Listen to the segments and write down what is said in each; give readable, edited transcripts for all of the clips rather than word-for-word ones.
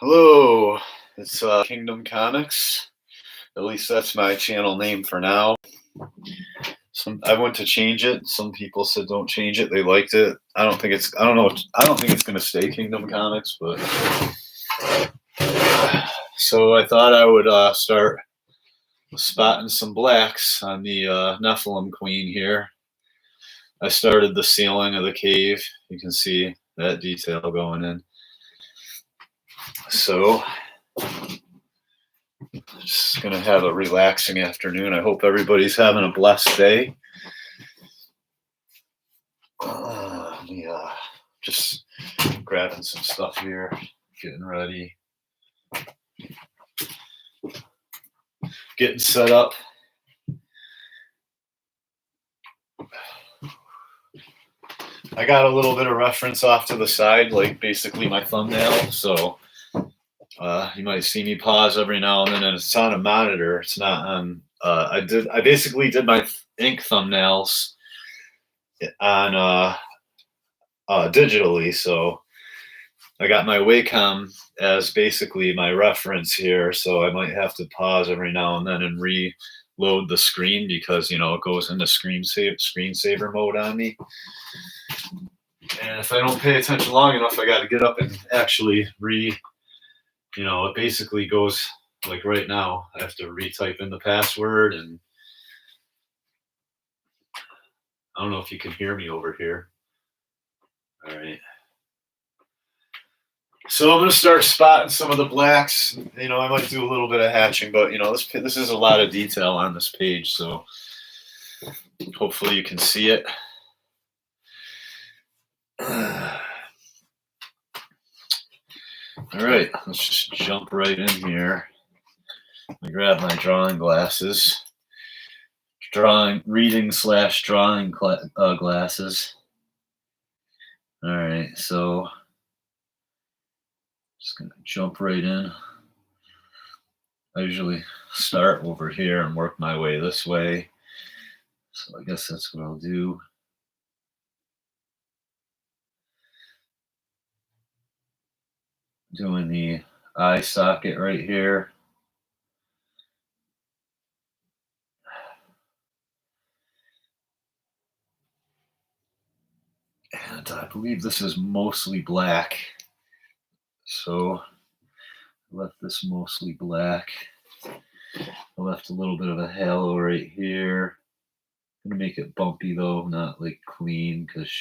Hello, it's Kingdom Comics. At least that's my channel name for now. I went to change it. Some people said don't change it. They liked it. I don't think it's. I don't know. I don't think it's going to stay Kingdom Comics, but so I thought I would start spotting some blacks on the Nephilim Queen here. I started the ceiling of the cave. You can see that detail going in. So just gonna have a relaxing afternoon. I hope everybody's having a blessed day. Just grabbing some stuff here, getting ready, getting set up. I got a little bit of reference off to the side, like basically my thumbnail. So you might see me pause every now and then, and it's on a monitor. It's not on. I basically did my ink thumbnails on digitally, so I got my Wacom as basically my reference here. So I might have to pause every now and then and reload the screen because it goes into screensaver mode on me. And if I don't pay attention long enough, I got to get up and actually it basically goes like right now. I have to retype in the password, and I don't know if you can hear me over here. All right. So I'm going to start spotting some of the blacks. I might do a little bit of hatching, but this is a lot of detail on this page, so hopefully you can see it. All right, let's just jump right in here. I grab my drawing glasses. Reading/drawing glasses. All right, so just gonna jump right in. I usually start over here and work my way this way. So I guess that's what I'll do. Doing the eye socket right here. And I believe this is mostly black. So I left this mostly black. I left a little bit of a halo right here. I'm gonna make it bumpy though, not like clean, because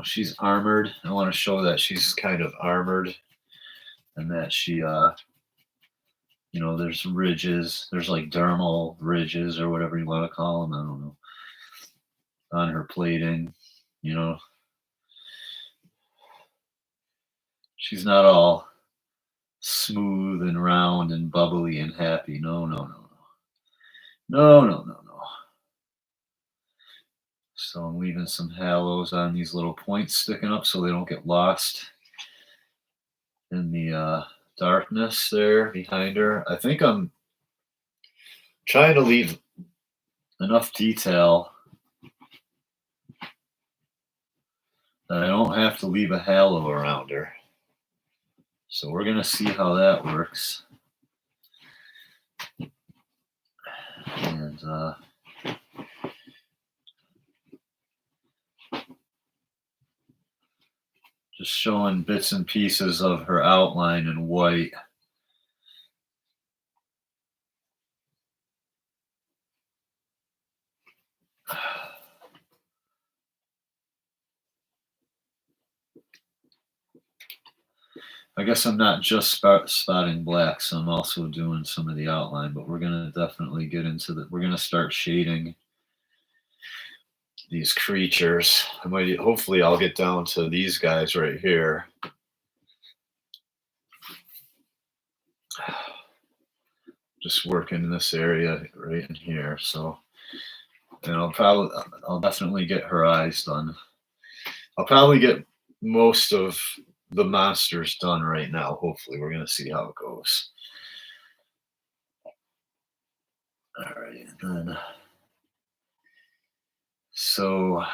she's armored. I want to show that she's kind of armored, and that she there's ridges, there's like dermal ridges or whatever you want to call them, I don't know, on her plating. She's not all smooth and round and bubbly and happy. No. So I'm leaving some halos on these little points sticking up so they don't get lost in the darkness there behind her. I think I'm trying to leave enough detail that I don't have to leave a halo around her. So we're going to see how that works. And just showing bits and pieces of her outline in white. I guess I'm not just spotting black, so I'm also doing some of the outline, but we're going to definitely get into that. We're going to start shading these creatures. Hopefully I'll get down to these guys right here. Just working in this area right in here. So, and I'll definitely get her eyes done. I'll probably get most of the monsters done right now. Hopefully we're going to see how it goes. All right, and then so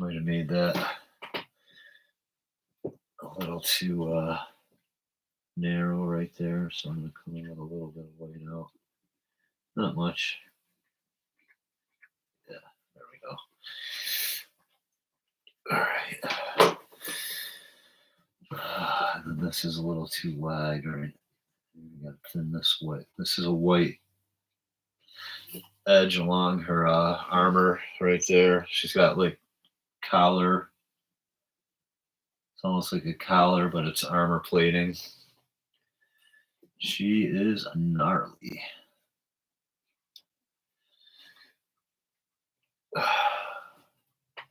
Might have made that a little too narrow right there, so I'm going to come out a little bit of white out. Not much. Yeah, there we go. All right. And then this is a little too wide, right? We got to thin this white. This is a white edge along her armor right there. She's got like collar. It's almost like a collar, but it's armor plating. She is gnarly.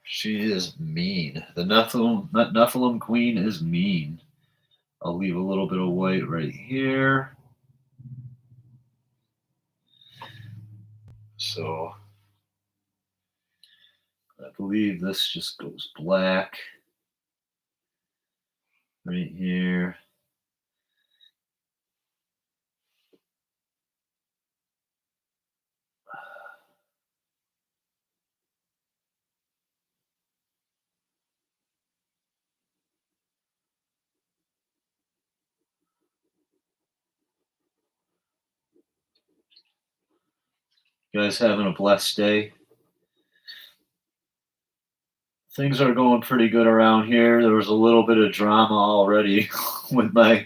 She is mean. The Nephilim queen is mean. I'll leave a little bit of white right here. So I believe this just goes black right here. You guys having a blessed day? Things are going pretty good around here. There was a little bit of drama already with my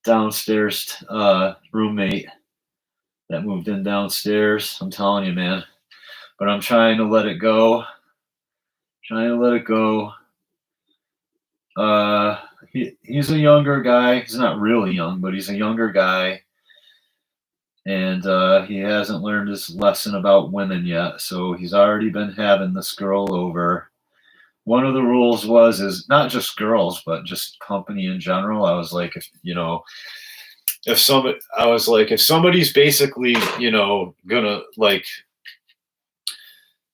downstairs roommate that moved in downstairs. I'm telling you, man. But I'm trying to let it go. He's a younger guy. He's not really young, but he's a younger guy. And he hasn't learned his lesson about women yet. So he's already been having this girl over. One of the rules is not just girls, but just company in general. I was like, if somebody's basically, gonna like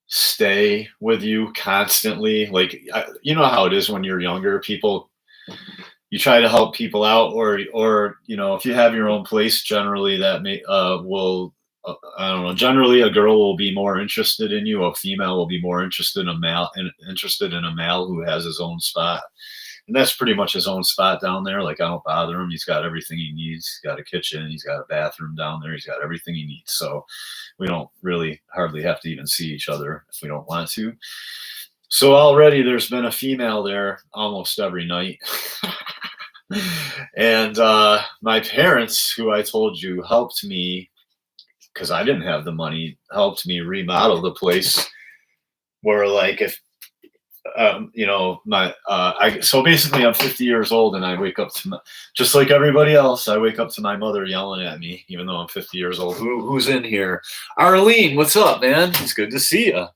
stay with you constantly, like, you know how it is when you're younger, people, you try to help people out, or if you have your own place, generally that will I don't know, generally a girl will be more interested in you, a female will be more interested in a male who has his own spot. And that's pretty much his own spot down there. Like, I don't bother him. He's got everything he needs. He's got a kitchen. He's got a bathroom down there. He's got everything he needs. So we don't really hardly have to even see each other if we don't want to. So already there's been a female there almost every night. And my parents, who I told you helped me, because I didn't have the money, helped me remodel the place. Where, like, if so basically I'm 50 years old and I wake up to just like everybody else, I wake up to my mother yelling at me, even though I'm 50 years old. Who's in here? Arlene, what's up, man? It's good to see you.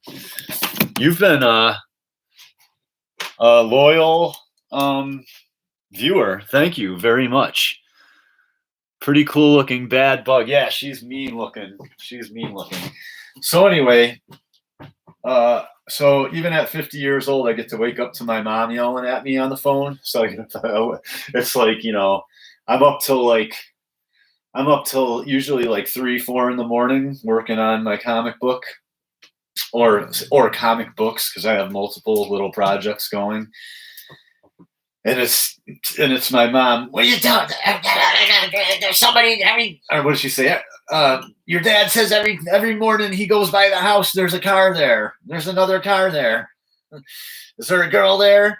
You've been a loyal viewer. Thank you very much. Pretty cool looking bad bug. Yeah, she's mean looking. So anyway, so even at 50 years old, I get to wake up to my mom yelling at me on the phone. So it's like, I'm up till usually like 3, 4 in the morning working on my comic book or comic books, because I have multiple little projects going. And it's my mom. What are you doing? There's somebody. Or what did she say? Your dad says every morning he goes by the house. There's a car there. There's another car there. Is there a girl there?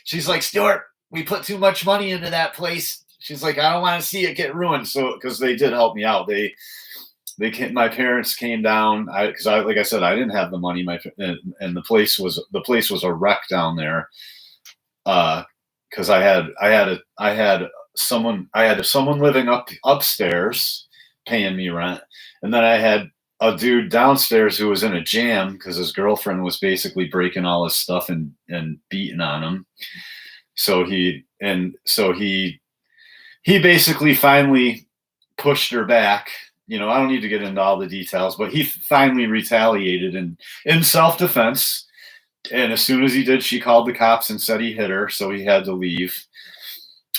She's like, Stuart, we put too much money into that place. She's like, I don't want to see it get ruined. So, because they did help me out. My parents came down, because like I said, I didn't have the money. And the place was a wreck down there, because I had someone living upstairs paying me rent, and then I had a dude downstairs who was in a jam because his girlfriend was basically breaking all his stuff and beating on him. So he basically finally pushed her back. I don't need to get into all the details, but he finally retaliated in self-defense. And as soon as he did, she called the cops and said he hit her, so he had to leave,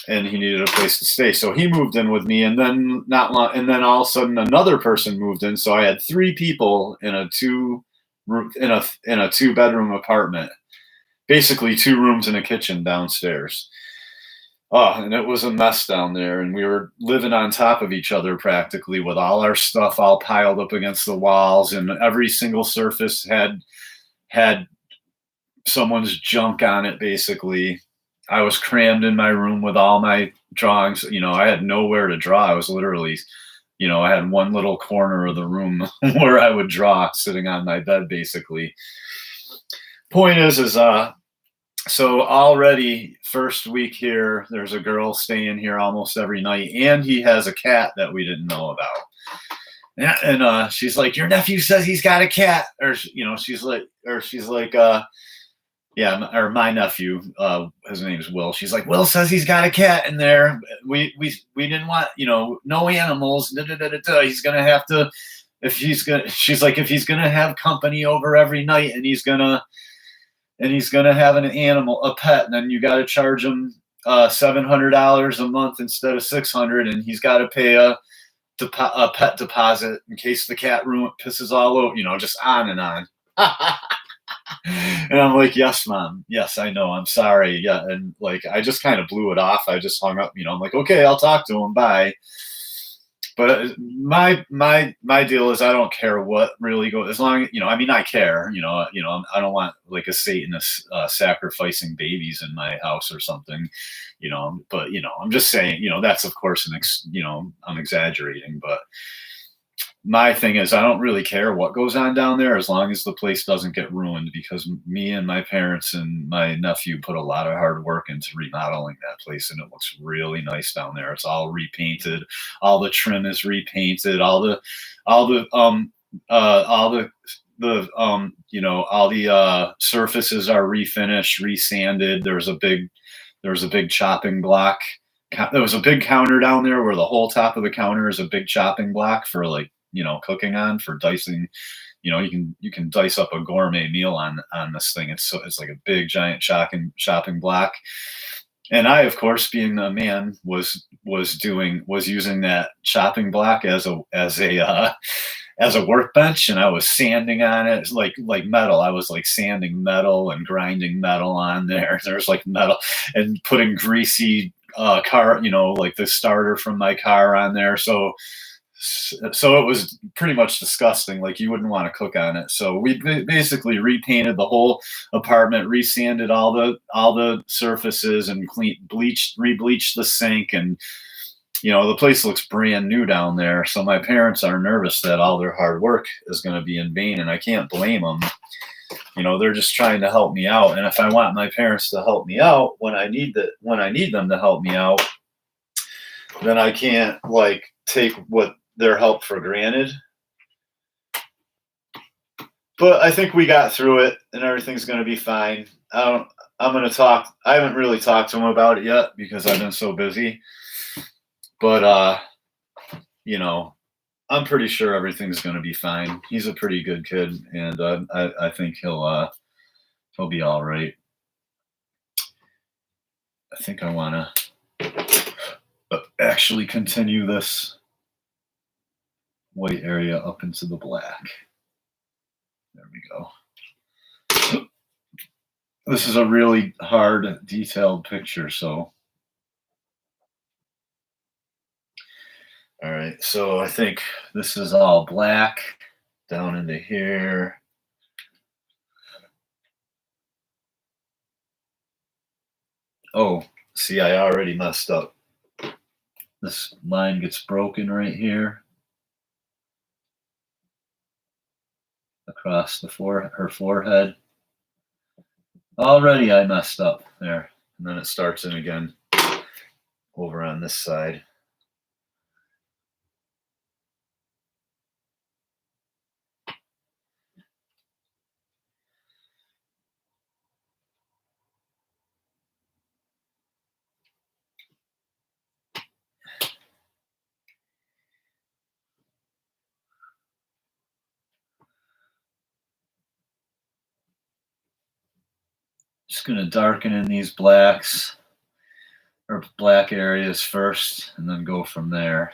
and he needed a place to stay. So he moved in with me, and then all of a sudden another person moved in. So I had 3 people in a 2 in a 2-bedroom apartment, basically 2 rooms and a kitchen downstairs. Oh, and it was a mess down there, and we were living on top of each other practically with all our stuff all piled up against the walls, and every single surface had someone's junk on it basically. I was crammed in my room with all my drawings. I had nowhere to draw. I was literally, I had one little corner of the room where I would draw sitting on my bed basically. Point is so already first week here, there's a girl staying here almost every night, and he has a cat that we didn't know about. Yeah, and she's like, "Your nephew says he's got a cat," or she's like, yeah, or my nephew, his name's Will. She's like, "Will says he's got a cat in there. We didn't want, no animals. Da, da, da, da, da. He's gonna have to, if he's gonna." She's like, "If he's gonna have company over every night, and he's gonna have an animal, a pet, and then you got to charge him $700 a month instead of 600, and he's got to pay a pet deposit in case the cat pisses all over, just on and on." And I'm like, "Yes, mom. Yes, I know. I'm sorry." Yeah. And like, I just kind of blew it off. I just hung up, I'm like, "Okay, I'll talk to him. Bye." But my deal is I don't care what really goes, as long, I mean, I care, I don't want like a Satanist sacrificing babies in my house or something, but I'm just saying, that's of course I'm exaggerating, but my thing is I don't really care what goes on down there as long as the place doesn't get ruined, because me and my parents and my nephew put a lot of hard work into remodeling that place, and it looks really nice down there. It's all repainted, all the trim is repainted, all the surfaces are refinished, resanded. There's a big chopping block. There was a big counter down there where the whole top of the counter is a big chopping block for like, cooking on, for dicing. You can dice up a gourmet meal on this thing. It's like a big giant chopping block. And I, of course, being a man, was using that chopping block as a workbench, and I was sanding on it like metal. I was like sanding metal and grinding metal on there. There's like metal, and putting greasy car, like the starter from my car on there. So it was pretty much disgusting. Like, you wouldn't want to cook on it. So we basically repainted the whole apartment, resanded all the surfaces, and rebleached the sink, and the place looks brand new down there. So my parents are nervous that all their hard work is going to be in vain, and I can't blame them. They're just trying to help me out, and if I want my parents to help me out when I need them to help me out, then I can't like take what their help for granted. But I think we got through it, and everything's going to be fine. I haven't really talked to him about it yet because I've been so busy. But I'm pretty sure everything's going to be fine. He's a pretty good kid, and I think he'll be all right. I think I want to actually continue this white area up into the black. There we go. This is a really hard, detailed picture, so. All right, so I think this is all black down into here. Oh, see, I already messed up. This line gets broken right here. Across her forehead. Already I messed up there. And then it starts in again over on this side. Just going to darken in these blacks, or black areas first, and then go from there.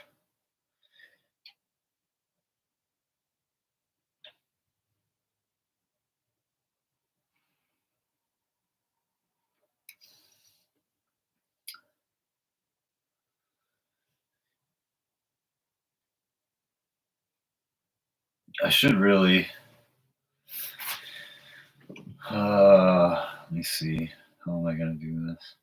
I should really. Let me see. How am I going to do this?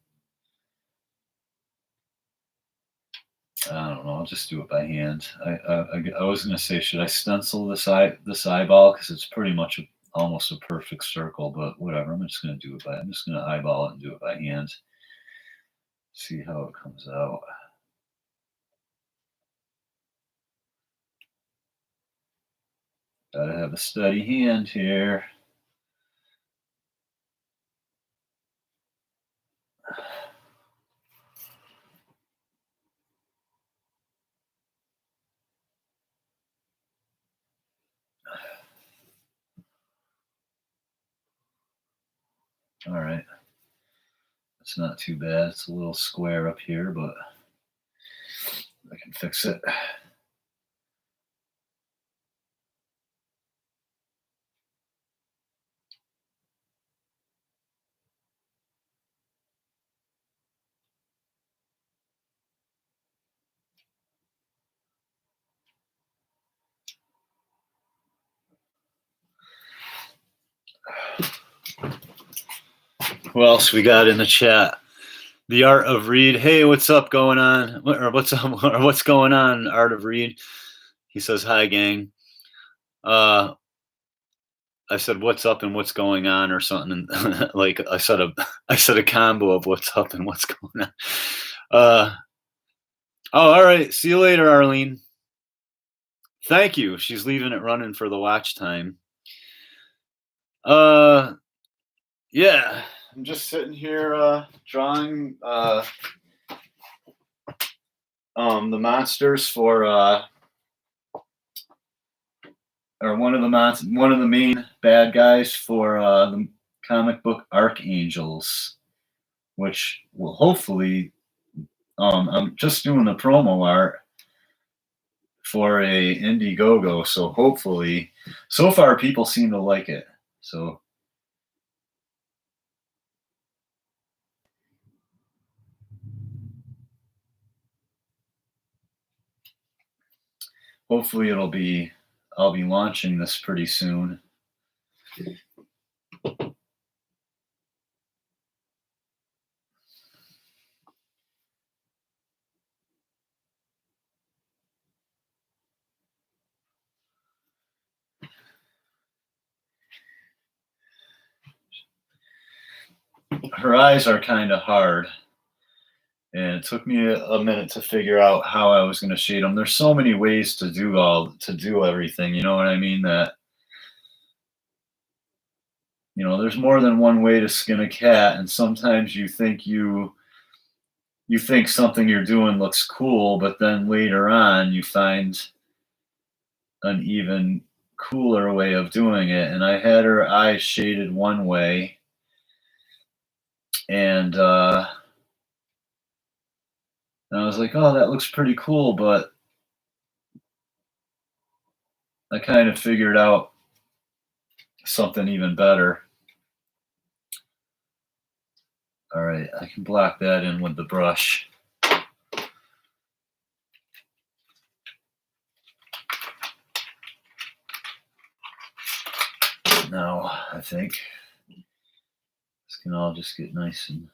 I don't know. I'll just do it by hand. I was going to say, should I stencil this eyeball, because it's pretty much almost a perfect circle, but whatever. I'm just going to do it by. I'm just going to eyeball it and do it by hand. See how it comes out. Gotta have a steady hand here. All right. It's not too bad. It's a little square up here, but I can fix it. Who else we got in the chat? The Art of Reed. Hey, what's up going on? Or what's up? Or what's going on? Art of Reed. He says, "Hi, gang." I said, "What's up and what's going on," or something. Like I said a combo of what's up and what's going on. Oh, all right. See you later, Arlene. Thank you. She's leaving it running for the watch time. Yeah. I'm just sitting here drawing the monsters for or one of the main bad guys for the comic book Archangels, which will hopefully I'm just doing the promo art for a Indiegogo, so hopefully, so far people seem to like it. So hopefully I'll be launching this pretty soon. Her eyes are kind of hard, and it took me a minute to figure out how I was going to shade them. There's so many ways to do everything. You know what I mean? That there's more than one way to skin a cat, and sometimes you think something you're doing looks cool, but then later on you find an even cooler way of doing it. And I had her eyes shaded one way, and I was like, oh, that looks pretty cool, but I kind of figured out something even better. All right, I can block that in with the brush. Now, I think this can all just get nice and...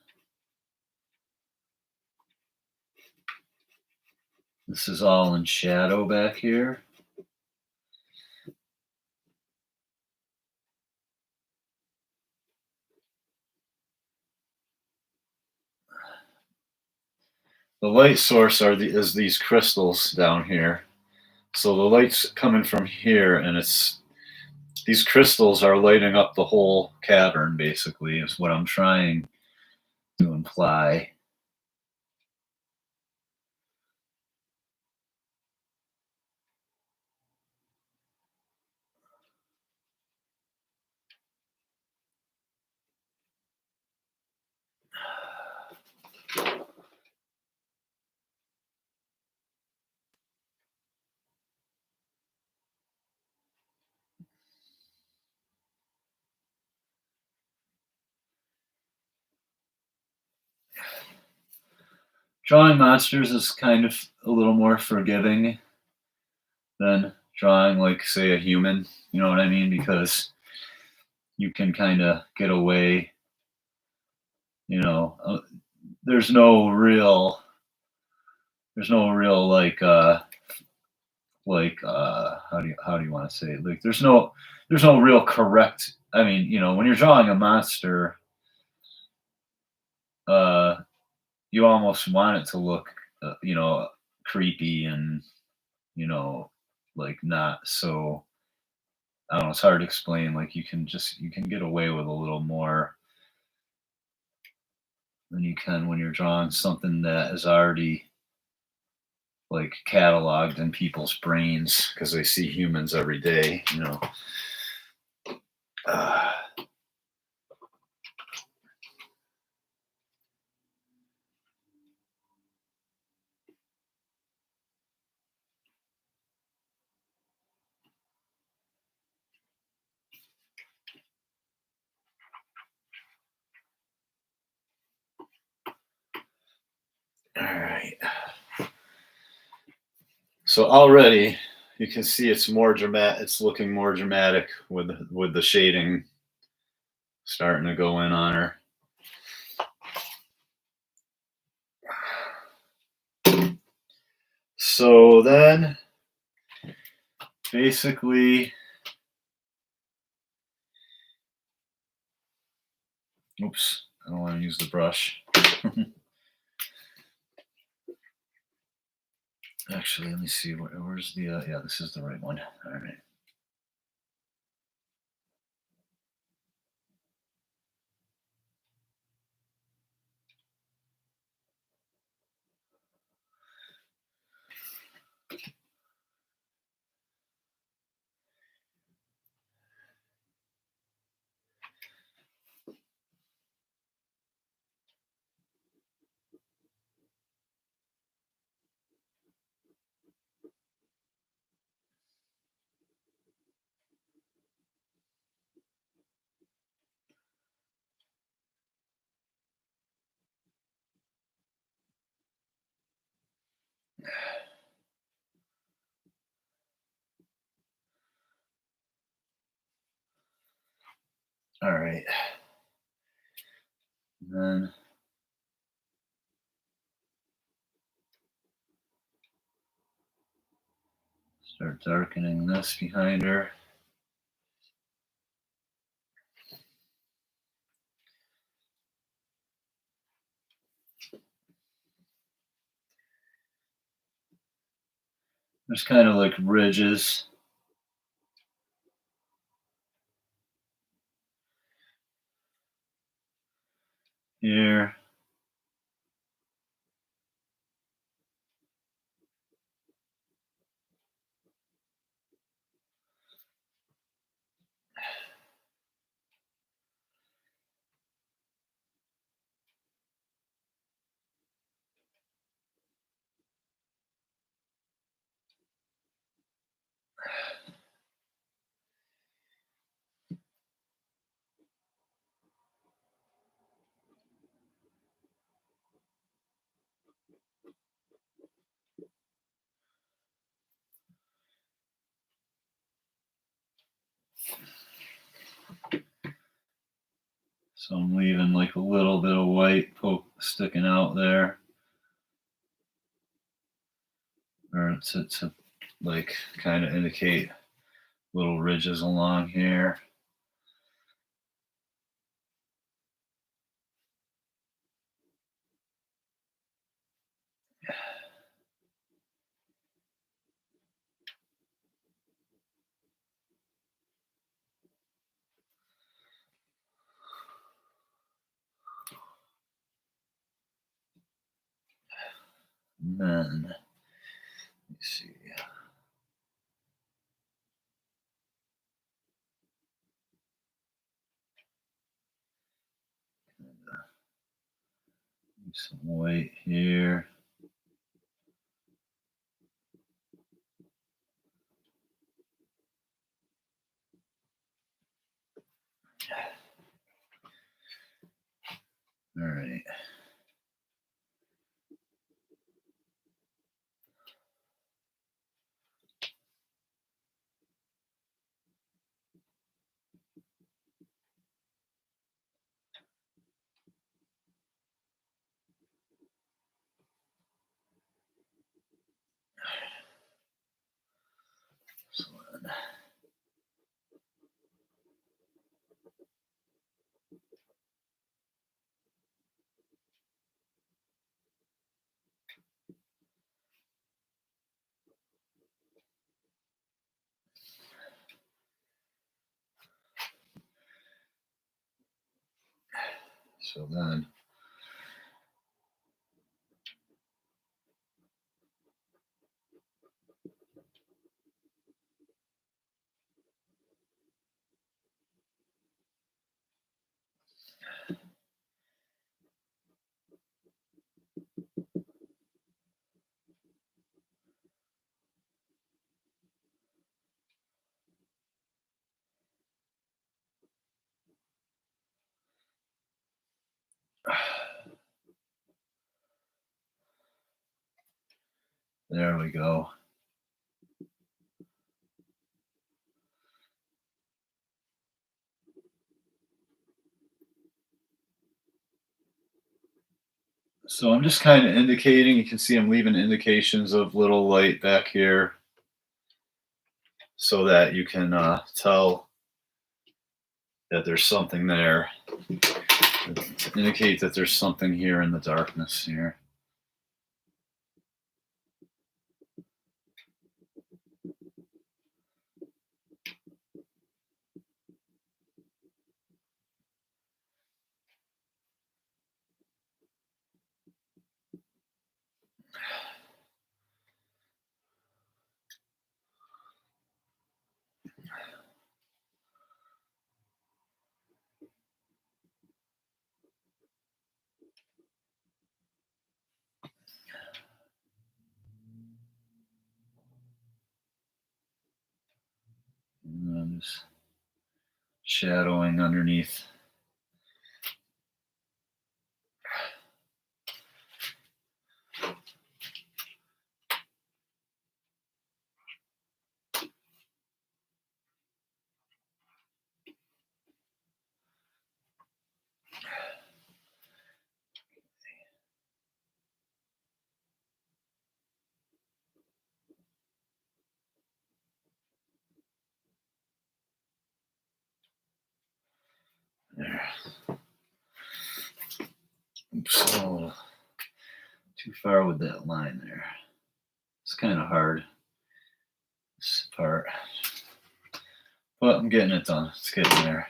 This is all in shadow back here. The light source is these crystals down here. So the light's coming from here, and these crystals are lighting up the whole cavern, basically, is what I'm trying to imply. Drawing monsters is kind of a little more forgiving than drawing, like, say, a human. You know what I mean? Because you can kind of get away. You know, there's no real, how do you want to say it? Like, there's no real correct. I mean, when you're drawing a monster, uh, you almost want it to look, creepy and, you know, like, not so. I don't know. It's hard to explain. Like, you can get away with a little more than you can when you're drawing something that is already, like, cataloged in people's brains because they see humans every day. Uh, all right. So already you can see it's more dramatic. It's looking more dramatic with the shading starting to go in on her. So then, basically, oops, I don't want to use the brush. Actually, let me see. Where's the? Yeah, this is the right one. All right. All right. And then start darkening this behind her. There's kind of like ridges here. So I'm leaving like a little bit of white sticking out there, or to like kind of indicate little ridges along here. And then, let me see. Some white here. All right. So then, there we go. So I'm just kind of indicating, you can see I'm leaving indications of little light back here so that you can tell that there's something there. Indicate that there's something here in the darkness here. And I'm just shadowing underneath. There. Oops, oh, too far with that line there. It's kind of hard, this part. But I'm getting it done. It's getting there.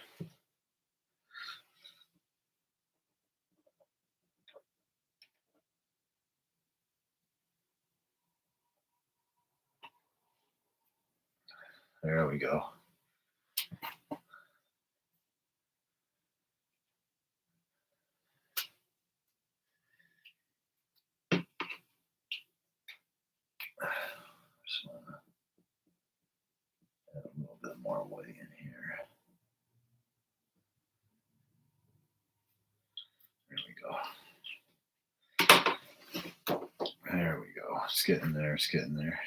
There we go. Just want to add a little bit more white in here. There we go. There we go. It's getting there. It's getting there.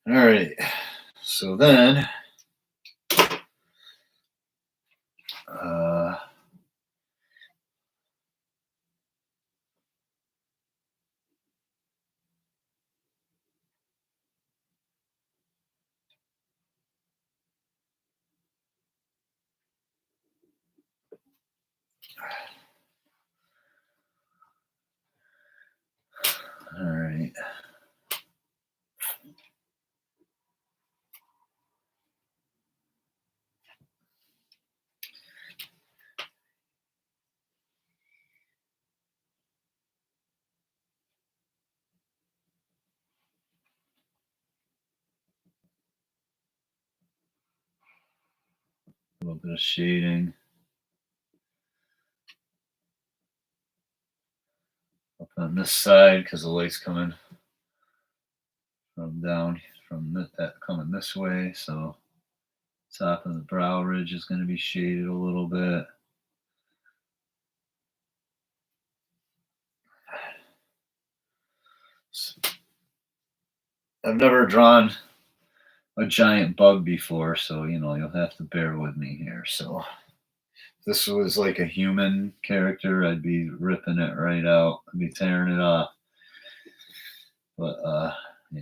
All right. So then, all right. A little bit of shading up on this side because the light's coming from down from that coming this way. So top of the brow ridge is going to be shaded a little bit. I've never drawn a giant bug before, so you'll have to bear with me here. So if this was like a human character, I'd be ripping it right out. I'd be tearing it off. But yeah.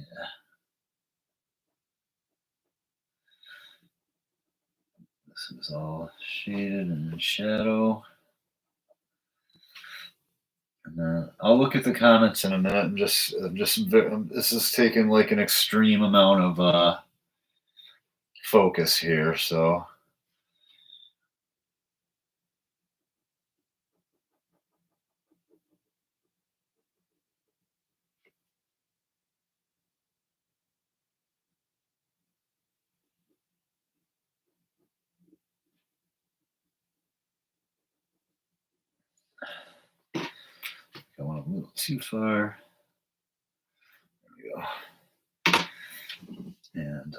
This is all shaded and in shadow. And then I'll look at the comments in a minute. This is taking like an extreme amount of focus here. So I went a little too far. There we go. And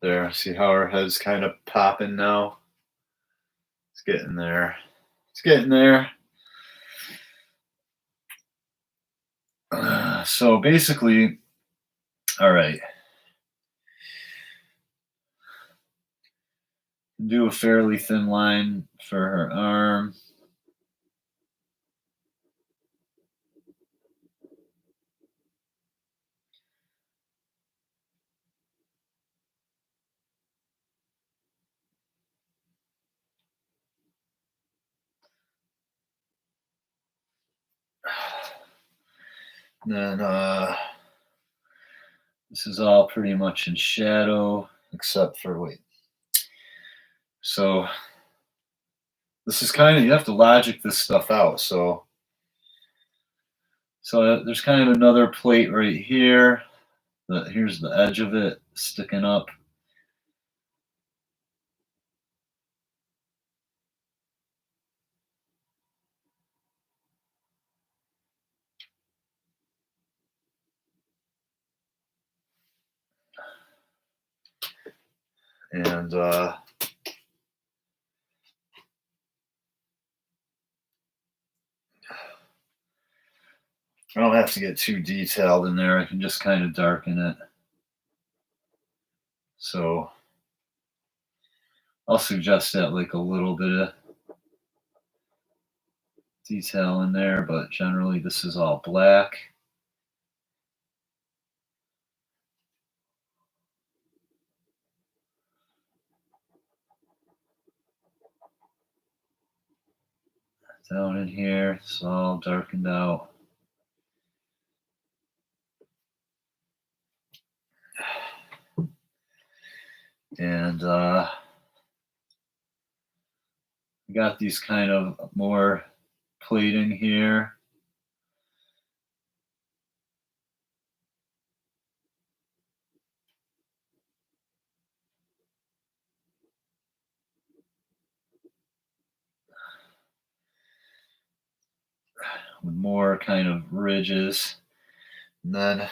there, see how our head's kind of popping now? It's getting there. It's getting there. So basically, all right. Do a fairly thin line for her arm. Then this is all pretty much in shadow, except for wait. So this is kind of, you have to logic this stuff out. So there's kind of another plate right here. Here's the edge of it sticking up. And I don't have to get too detailed in there. I can just kind of darken it. So I'll suggest that like a little bit of detail in there, but generally this is all black. Down in here, it's all darkened out. And got these kind of more plating here. With more kind of ridges. And then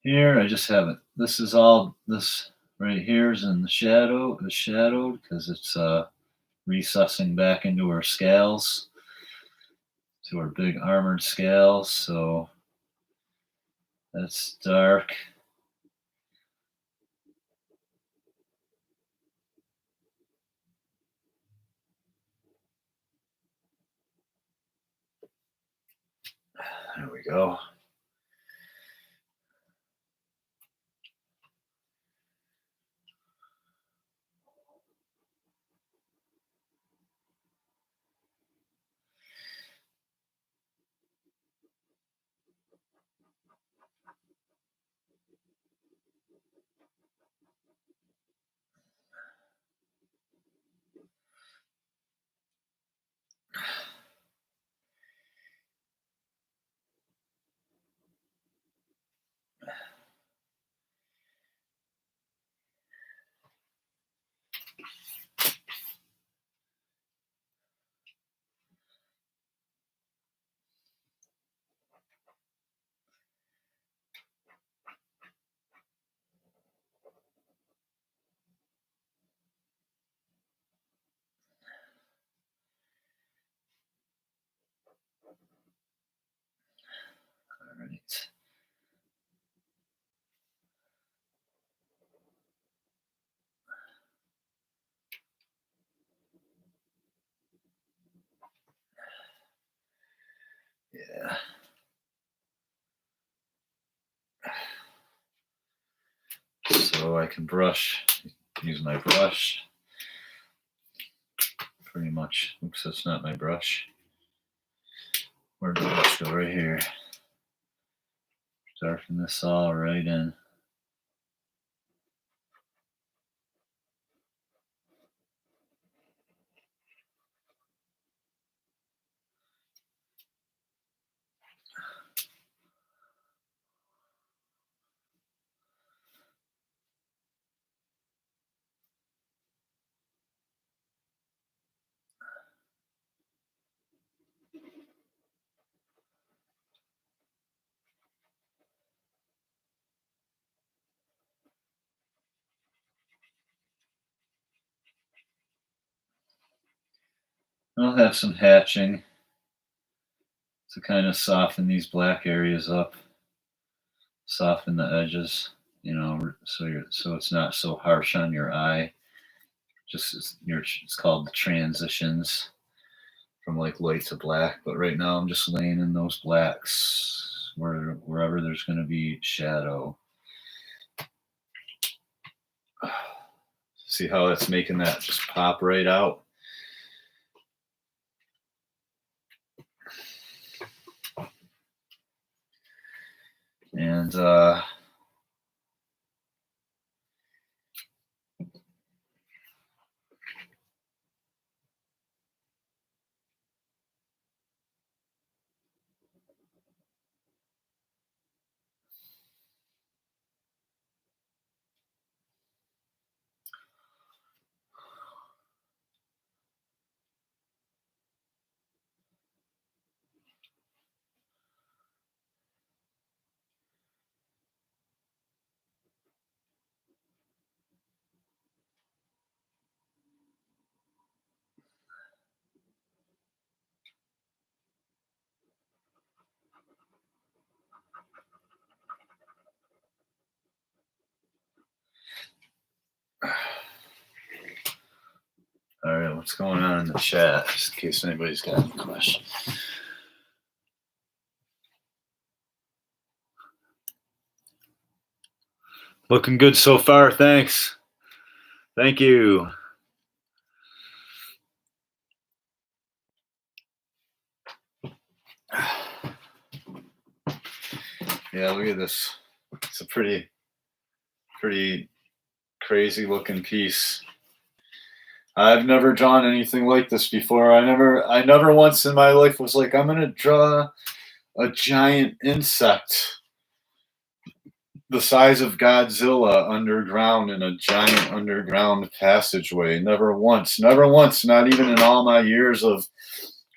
here I just have it. This is all, this right here is in the shadow, it's shadowed because it's recessing back into her scales, to her big armored scales. So that's dark. There we go. All right. Yeah. So I can use my brush. Pretty much. Oops, that's not my brush. Where'd the brush go? Right here. Darken this all right in. I'll have some hatching to kind of soften these black areas up, soften the edges, so it's not so harsh on your eye. It's called the transitions from like light to black. But right now I'm just laying in those blacks wherever there's going to be shadow. See how that's making that just pop right out? And all right, what's going on in the chat, just in case anybody's got any questions? Looking good so far, thanks. Thank you. Yeah, look at this. It's a pretty crazy looking piece. I've never drawn anything like this before. I never once in my life was like, I'm gonna draw a giant insect the size of Godzilla underground in a giant underground passageway. Never once, not even in all my years of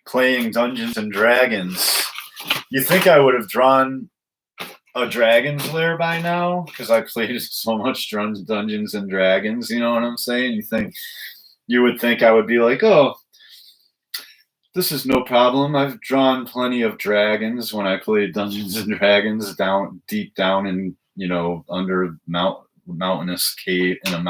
playing Dungeons and Dragons. You think I would have drawn a dragon's lair by now? Because I played so much Dungeons and Dragons, you know what I'm saying? You would think I would be like, oh, this is no problem. I've drawn plenty of dragons when I played Dungeons and Dragons deep down in, under mountainous cave in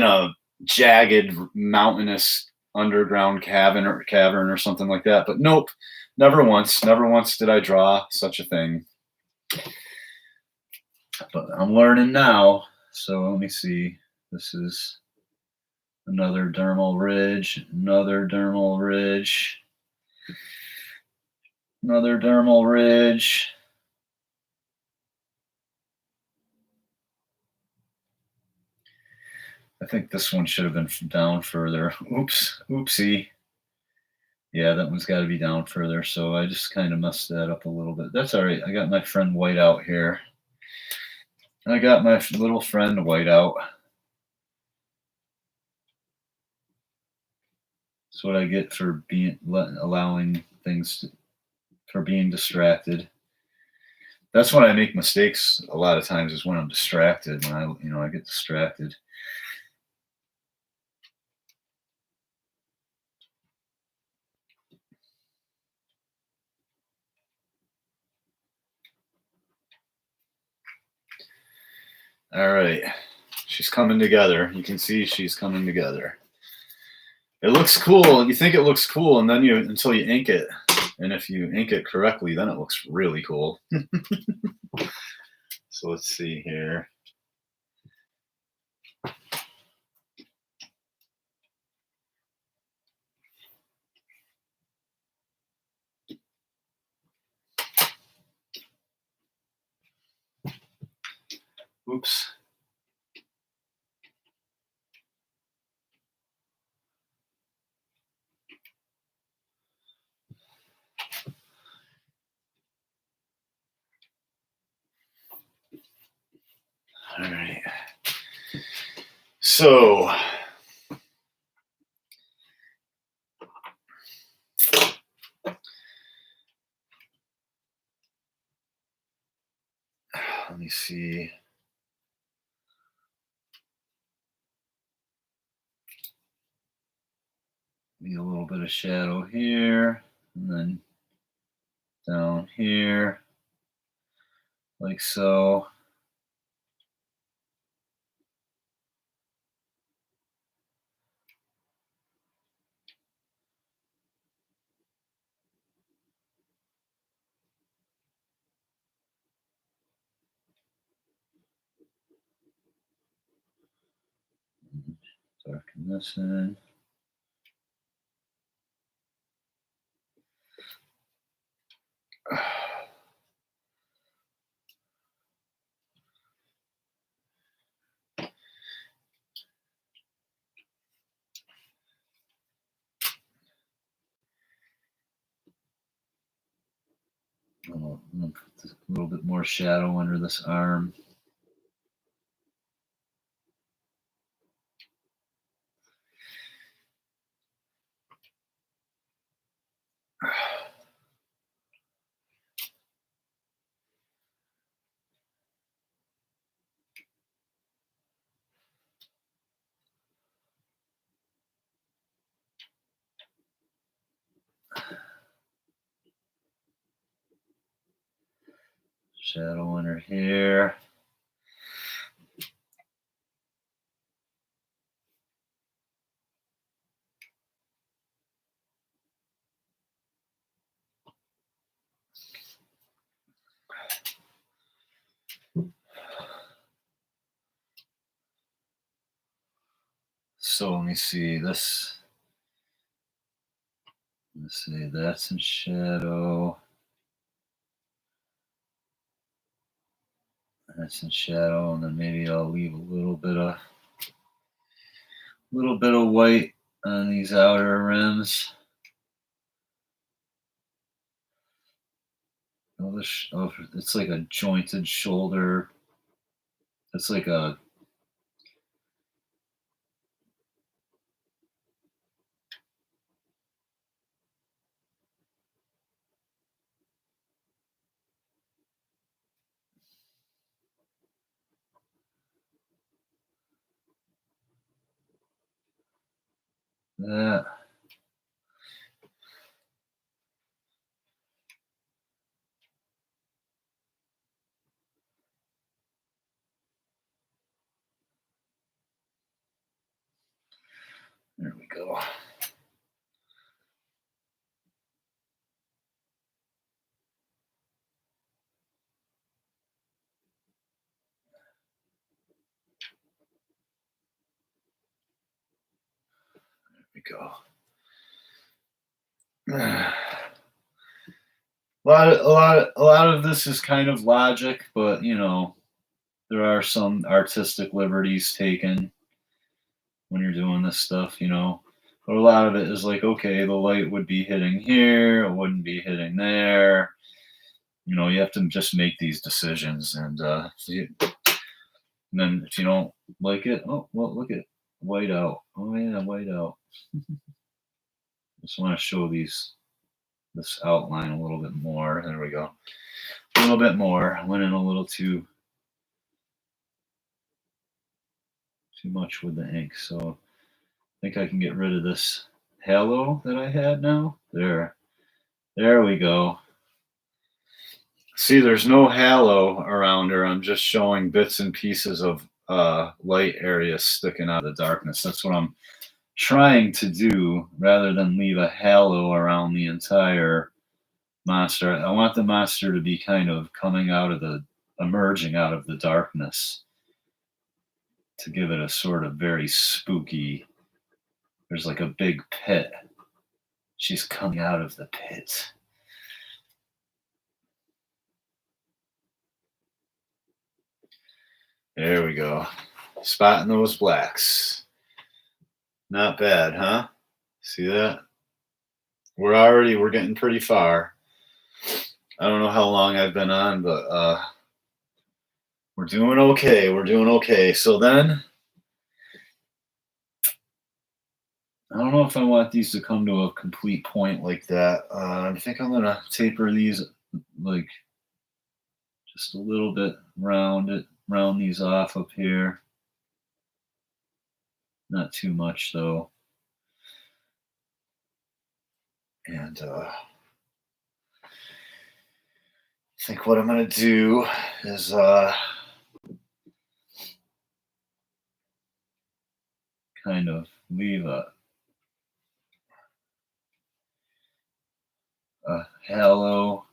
a jagged mountainous underground cavern or something like that. But nope, never once did I draw such a thing. But I'm learning now. So let me see. This is another dermal ridge, another dermal ridge, another dermal ridge. I think this one should have been down further. Oopsie. Yeah, that one's got to be down further. So I just kind of messed that up a little bit. That's all right. I got my friend White out here. I got my little friend White out. That's what I get for allowing things for being distracted. That's when I make mistakes a lot of times, is when I'm distracted, when I get distracted. All right. She's coming together. You can see she's coming together. It looks cool. You think it looks cool, and then until you ink it. And if you ink it correctly, then it looks really cool. So let's see here. Oops. All right. So let me see. Need a little bit of shadow here, and then down here, like so. Darken this in. I'm gonna put a little bit more shadow under this arm. Shadow under here. So let me see this. Let's see, that's in shadow. That's in shadow, and then maybe I'll leave a little bit of white on these outer rims. Oh, it's like a jointed shoulder. It's like a that. There we go. There we go. A lot of this is kind of logic, but you know, there are some artistic liberties taken when you're doing this stuff, you know. But a lot of it is like, okay, the light would be hitting here, it wouldn't be hitting there. You know, you have to just make these decisions, and then if you don't like it, oh well, look at white out. Oh yeah, white out. Just want to show this outline a little bit more. There we go. A little bit more. I went in a little too much with the ink, so I think I can get rid of this halo that I had now. There we go. See, there's no halo around her. I'm just showing bits and pieces of light areas sticking out of the darkness. That's what I'm trying to do, rather than leave a halo around the entire monster. I want the monster to be kind of emerging out of the darkness to give it a sort of very spooky. There's like a big pit. She's coming out of the pit. There we go. Spotting those blacks. Not bad, huh? See that? We're getting pretty far. I don't know how long I've been on, but we're doing okay. We're doing okay. So then, I don't know if I want these to come to a complete point like that. I think I'm going to taper these like just a little bit, round these off up here. Not too much though. And I think what I'm going to do is kind of leave a halo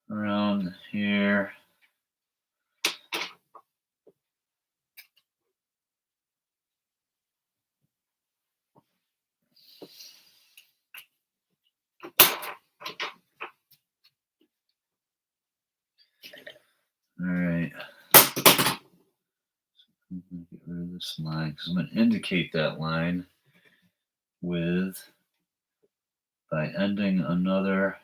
around here. All right. I'm going to get rid of this line because I'm going to indicate that line by ending another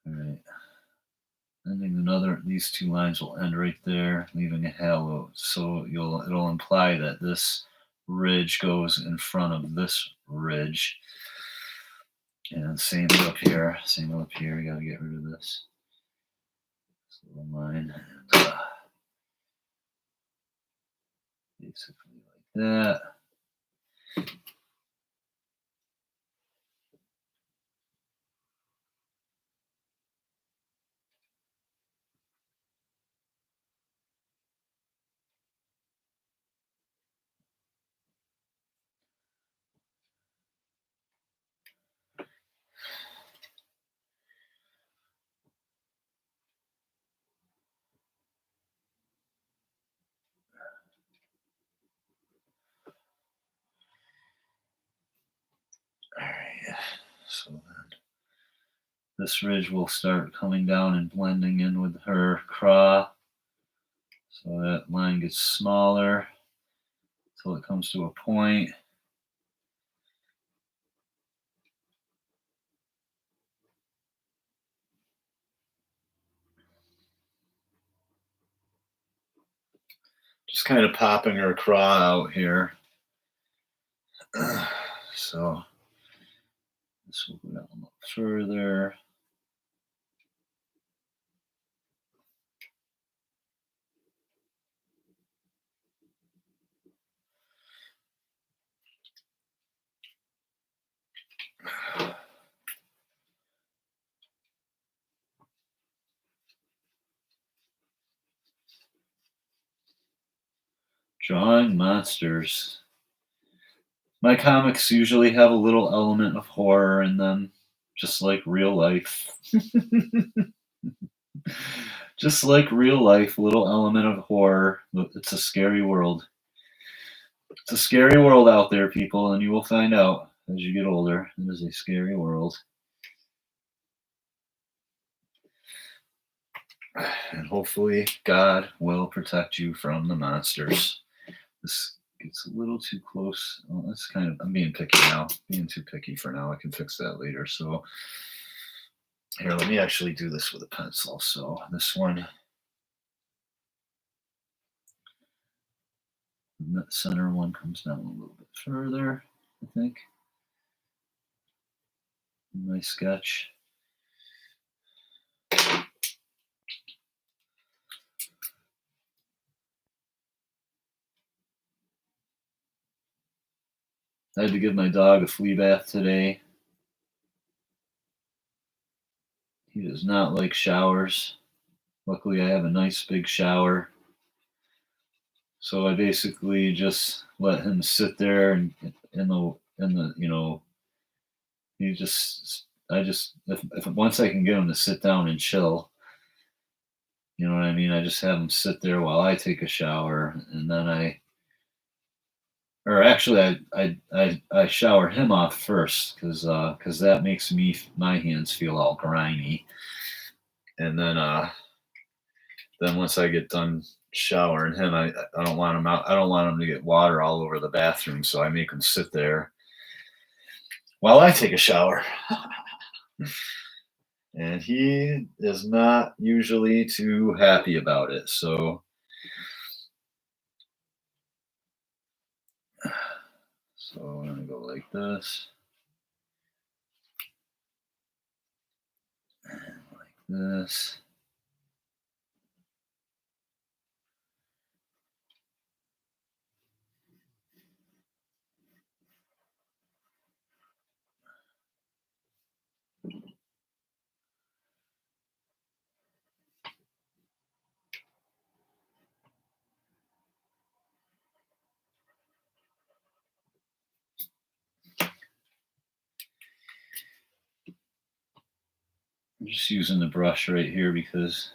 all right. These two lines will end right there, leaving a halo. So it'll imply that this ridge goes in front of this ridge. And same up here. You gotta get rid of this little line. And, basically like that. All right. So then this ridge will start coming down and blending in with her craw. So that line gets smaller until it comes to a point. Just kind of popping her craw out here. So this will go down a little further. Drawing monsters. My comics usually have a little element of horror in them, just like real life. Just like real life, little element of horror. It's a scary world. It's a scary world out there, people, and you will find out as you get older. It is a scary world. And hopefully God will protect you from the monsters. This gets a little too close. Oh, that's I'm being picky now. Being too picky for now. I can fix that later. So here, let me actually do this with a pencil. So this one, the center one comes down a little bit further, I think. Nice sketch. I had to give my dog a flea bath today. He does not like showers. Luckily, I have a nice big shower. So I basically just let him sit there and in the if once I can get him to sit down and chill, you know what I mean? I just have him sit there while I take a shower, and then I shower him off first because that makes my hands feel all grimy, and then once I get done showering him, I don't want him out. I don't want him to get water all over the bathroom, so I make him sit there while I take a shower. And he is not usually too happy about it. So I'm gonna go like this. And like this. I'm just using the brush right here because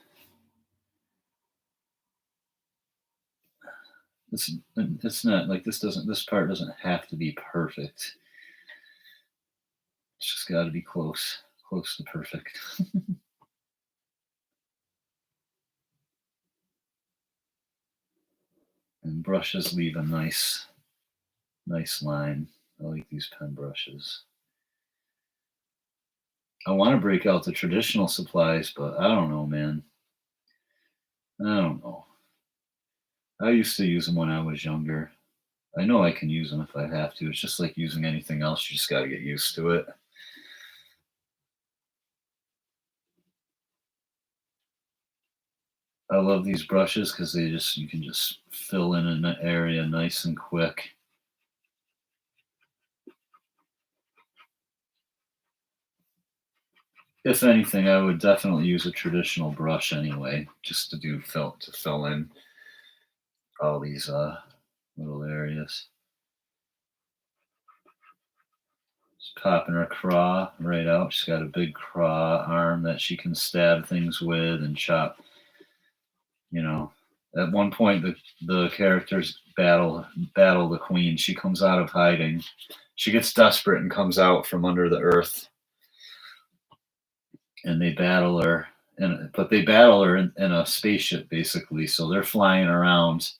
it's not like this part doesn't have to be perfect. It's just got to be close to perfect. And brushes leave a nice line. I like these pen brushes. I want to break out the traditional supplies, but I don't know, man. I don't know. I used to use them when I was younger. I know I can use them if I have to. It's just like using anything else. You just got to get used to it. I love these brushes because you can just fill in an area nice and quick. If anything, I would definitely use a traditional brush anyway, just to fill in all these little areas. Just popping her craw right out. She's got a big craw arm that she can stab things with and chop. You know, at one point the characters battle the queen. She comes out of hiding. She gets desperate and comes out from under the earth. And they battle her, but they battle her in a spaceship basically. So they're flying around,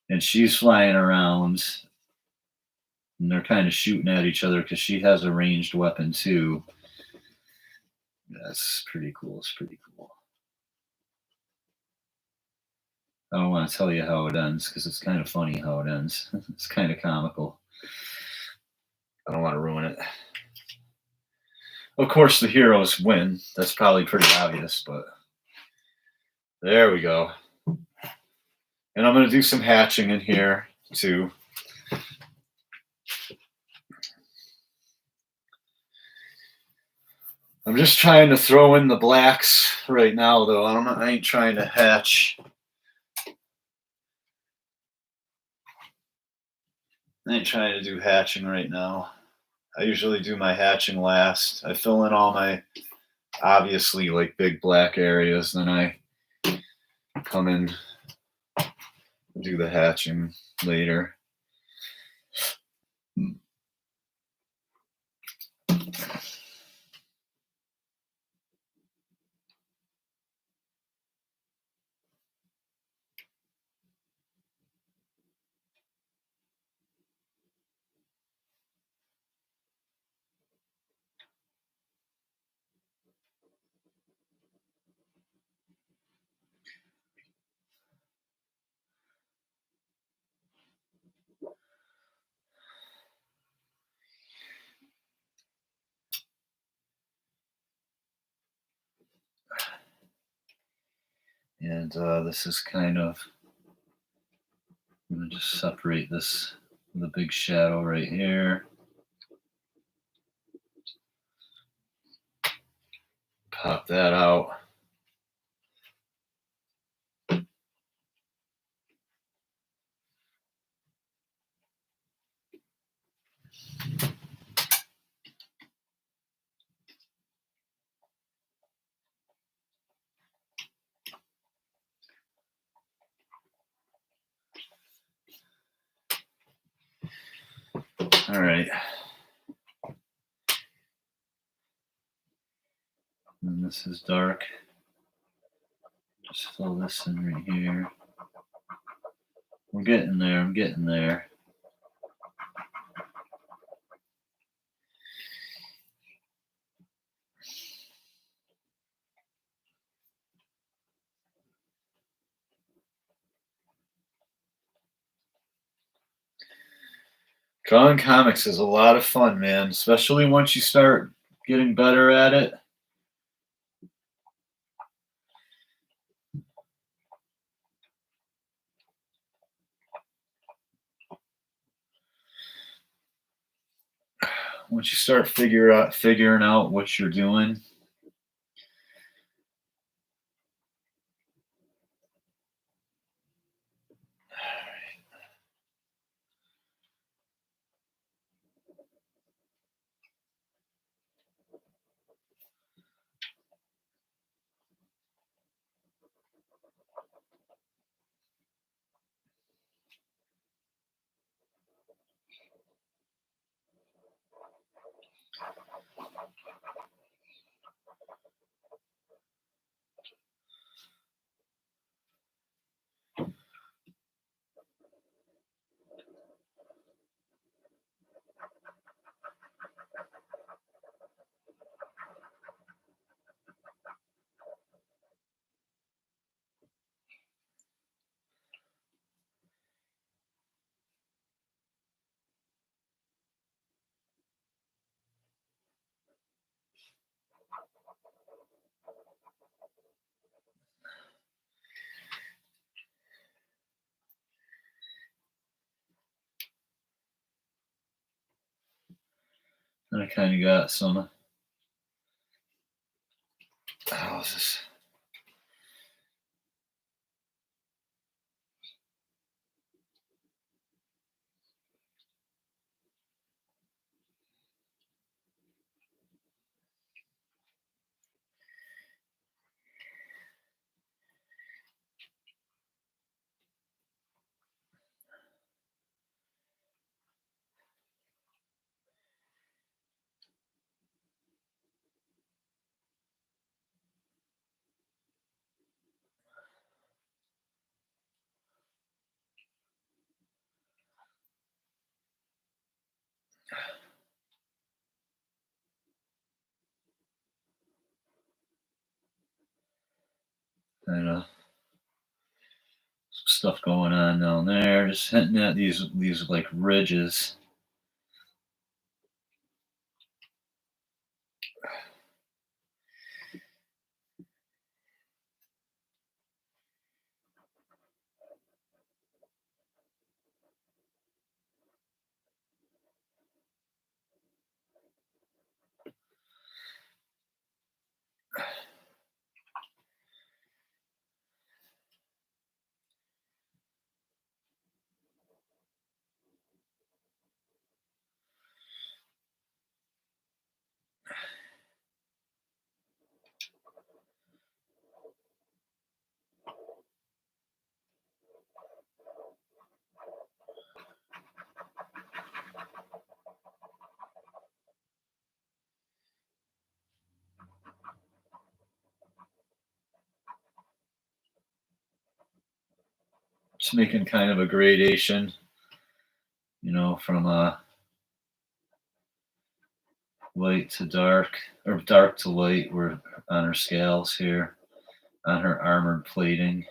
and she's flying around, and they're kind of shooting at each other because she has a ranged weapon too. That's pretty cool. It's pretty cool. I don't want to tell you how it ends because it's kind of funny how it ends. It's kind of comical. I don't want to ruin it. Of course, the heroes win. That's probably pretty obvious, but there we go. And I'm going to do some hatching in here too. I'm just trying to throw in the blacks right now, though. I ain't trying to hatch. I ain't trying to do hatching right now. I usually do my hatching last. I fill in all my, obviously, like big black areas. Then I come in, do the hatching later. And this is kind of, I'm going to just separate this, the big shadow right here. Pop that out. All right. And this is dark. Just fill this in right here. We're getting there. I'm getting there. Drawing comics is a lot of fun, man, especially once you start getting better at it. Once you start figuring out what you're doing. And I kind of got some. How's this? Kind of some stuff going on down there. Just hinting at these like ridges. Just making kind of a gradation, you know, from light to dark, or dark to light. We're on her scales here, on her armored plating.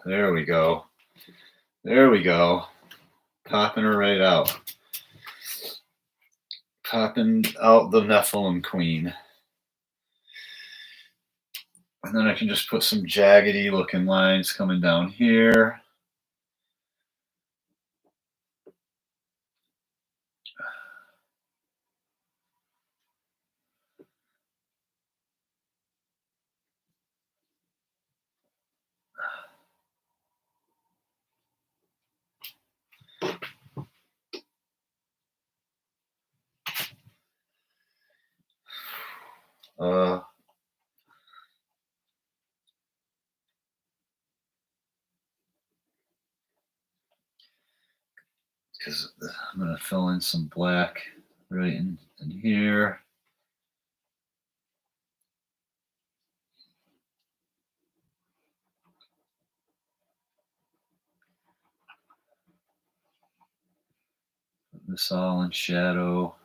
There we go. There we go. Popping her right out. Popping out the Nephilim queen. And then I can just put some jaggedy looking lines coming down here. Because I'm going to fill in some black right in here. Put this all in shadow.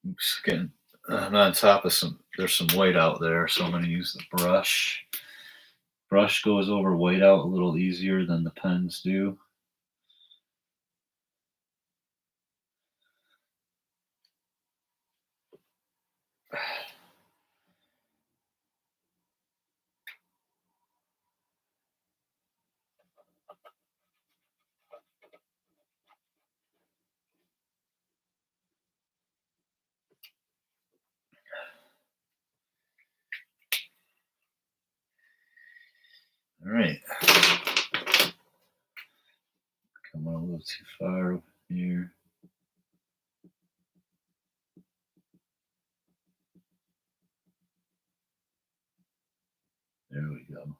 Oops, again, I'm on top of there's some white out there, so I'm going to use the brush. Brush goes over white out a little easier than the pens do. All right. Come on a little too far over here. There we go.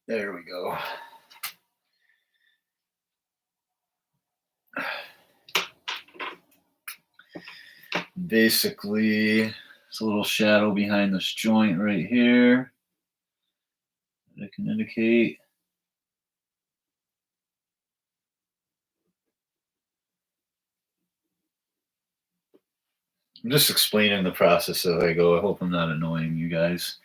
There we go. Basically, there's a little shadow behind this joint right here that I can indicate. I'm just explaining the process as I go. I hope I'm not annoying you guys.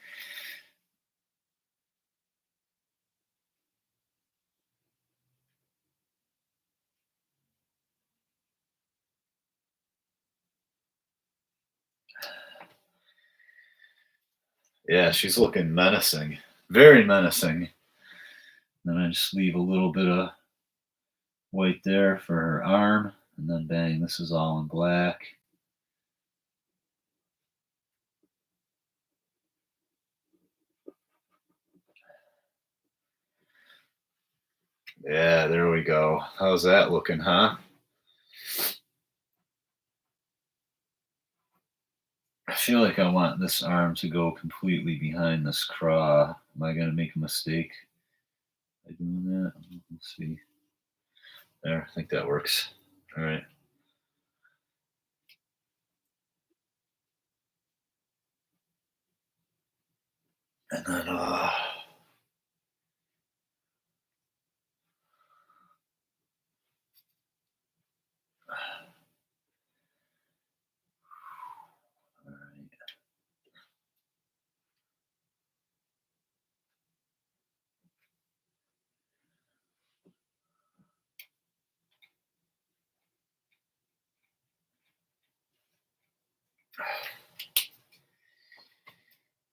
Yeah, she's looking menacing. Very menacing. Then I just leave a little bit of white there for her arm. And then bang, this is all in black. Yeah, there we go. How's that looking, huh? I feel like I want this arm to go completely behind this craw. Am I going to make a mistake by doing that? Let's see. There, I think that works. All right. And then,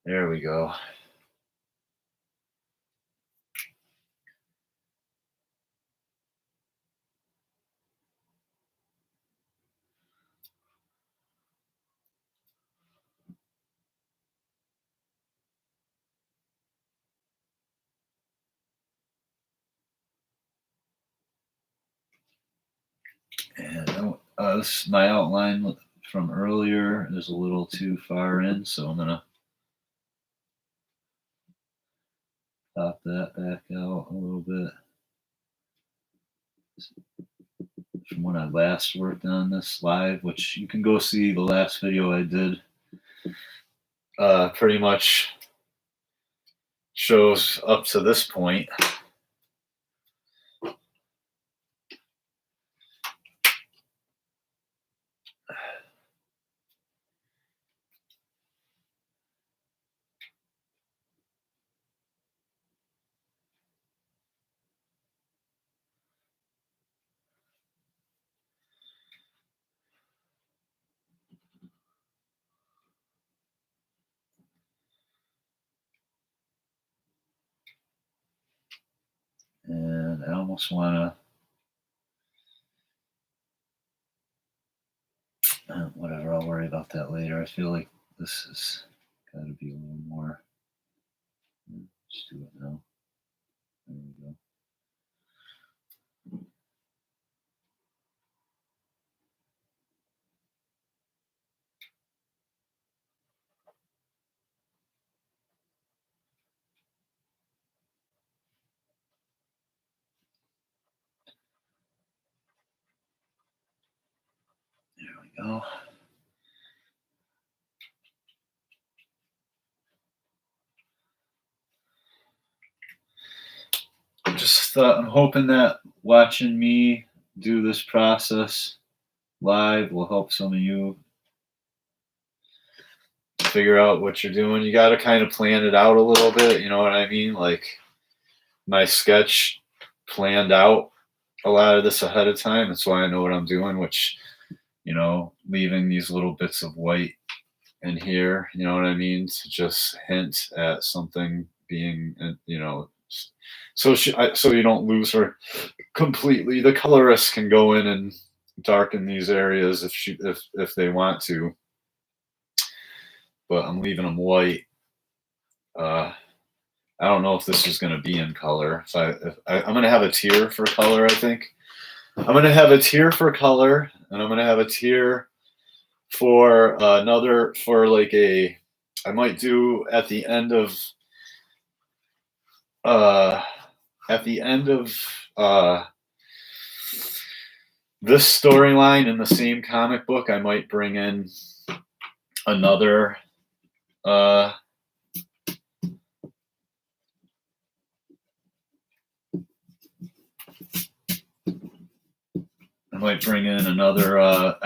there we go. And this my outline from earlier is a little too far in, so I'm gonna pop that back out a little bit. From when I last worked on this live, which you can go see the last video I did. Pretty much shows up to this point. And I almost want to, whatever, I'll worry about that later. I feel like this has got to be a little more. Let's do it now. There we go. There we go. I'm hoping that watching me do this process live will help some of you figure out what you're doing. You got to kind of plan it out a little bit. You know what I mean? Like my sketch planned out a lot of this ahead of time. That's why I know what I'm doing, which, you know, leaving these little bits of white in here, you know what I mean? To just hint at something being, you know, so you don't lose her completely. The colorist can go in and darken these areas if they want to, but I'm leaving them white. I don't know if this is going to be in color. I'm going to have a tier for color. I think I'm going to have a tier for color, and I'm going to have a tier for another for like a. I might do at the end of this storyline in the same comic book, I might bring in another I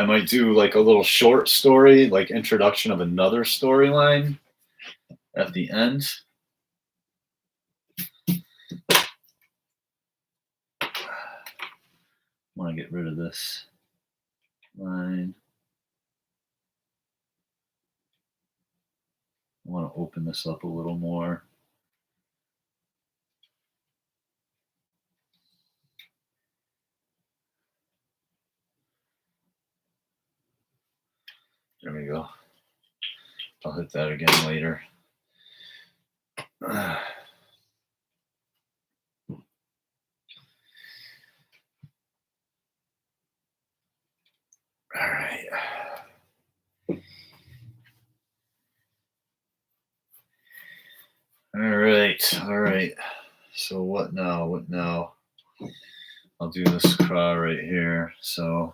might do like a little short story, like introduction of another storyline at the end. I want to get rid of this line. I want to open this up a little more. There we go. I'll hit that again later. All right. All right. So what now? I'll do this craw right here. So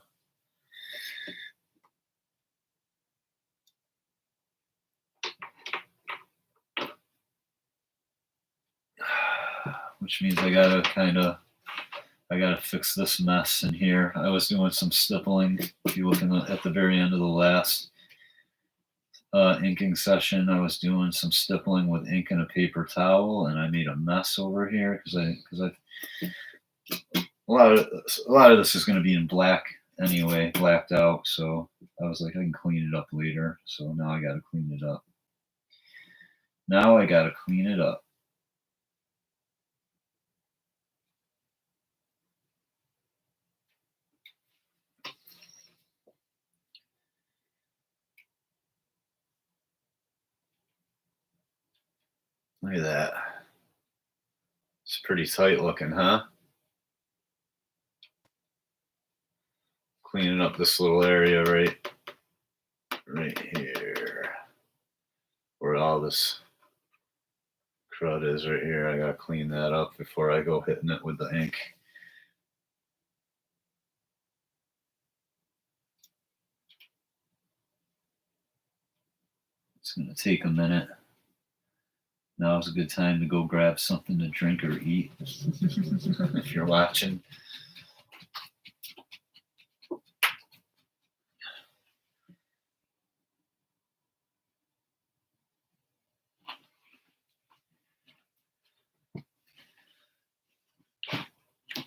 which means I gotta fix this mess in here. I was doing some stippling. If you look at the very end of the last inking session, I was doing some stippling with ink and a paper towel, and I made a mess over here because a lot of this is going to be in black anyway, blacked out. So I was like, I can clean it up later. So now I got to clean it up. Look at that. It's pretty tight looking, huh? cleaning up this little area right here, where all this crud is right here. I gotta clean that up before I go hitting it with the ink. It's gonna take a minute. Now's a good time to go grab something to drink or eat if you're watching.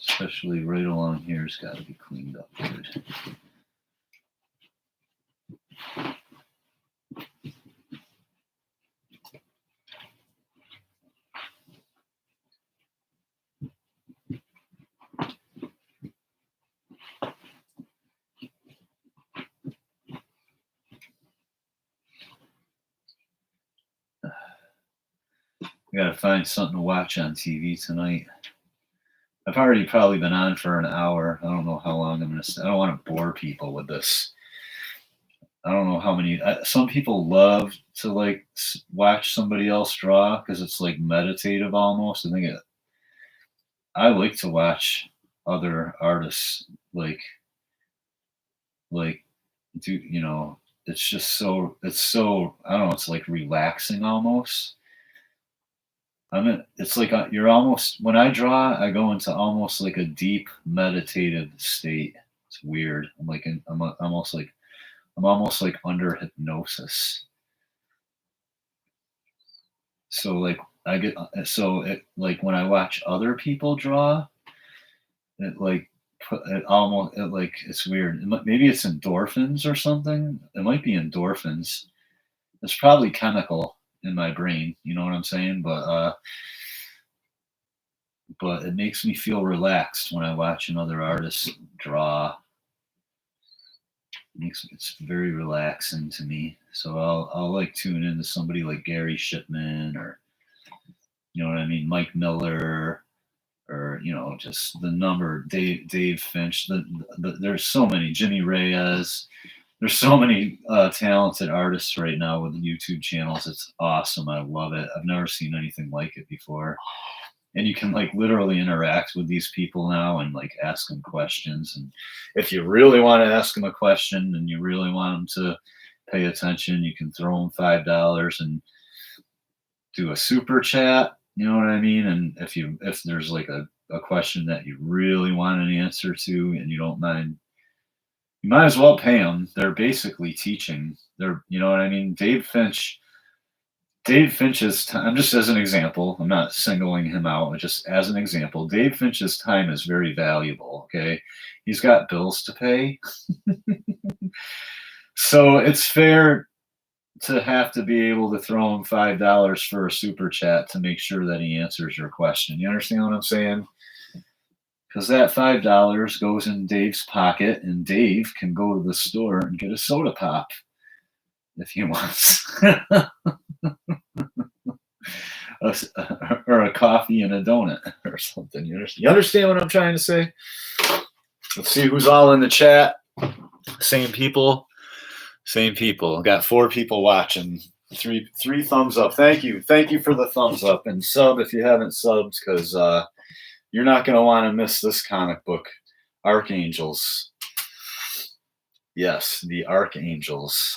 Especially right along here, it's got to be cleaned up good. I gotta find something to watch on TV tonight. I've already probably been on for an hour. I don't know how long I'm gonna. I don't want to bore people with this. I don't know how many. Some people love to like watch somebody else draw because it's like meditative almost. I like to watch other artists like do it's just so I don't know. It's like relaxing almost. It's like you're almost, when I draw, I go into almost like a deep meditative state. It's weird. I'm almost like under hypnosis. So like I get, so it like when I watch other people draw, it like it's weird. Maybe it's endorphins or something. It might be endorphins. It's probably chemical in my brain. You know what I'm saying? But it makes me feel relaxed when I watch another artist draw. It's very relaxing to me. So I'll like tune into somebody like Gary Shipman, or you know what I mean, Mike Miller, or just the number Dave Finch. There's so many, Jimmy Reyes. There's so many talented artists right now with YouTube channels. It's awesome. I love it. I've never seen anything like it before. And you can like literally interact with these people now and like ask them questions. And if you really want to ask them a question and you really want them to pay attention, you can throw them $5 and do a super chat. You know what I mean? And if there's like a question that you really want an answer to and you don't mind, you might as well pay them. They're basically teaching. You know what I mean? Dave Finch's time, just as an example, I'm not singling him out, but just as an example, Dave Finch's time is very valuable. Okay. He's got bills to pay. So it's fair to have to be able to throw him $5 for a super chat to make sure that he answers your question. You understand what I'm saying? Because that $5 goes in Dave's pocket, and Dave can go to the store and get a soda pop if he wants. Or a coffee and a donut or something. You understand what I'm trying to say? Let's see who's all in the chat. Same people. Got 4 people watching. Three thumbs up. Thank you for the thumbs up, and sub if you haven't subbed, because you're not going to want to miss this comic book. Archangels. Yes, the Archangels.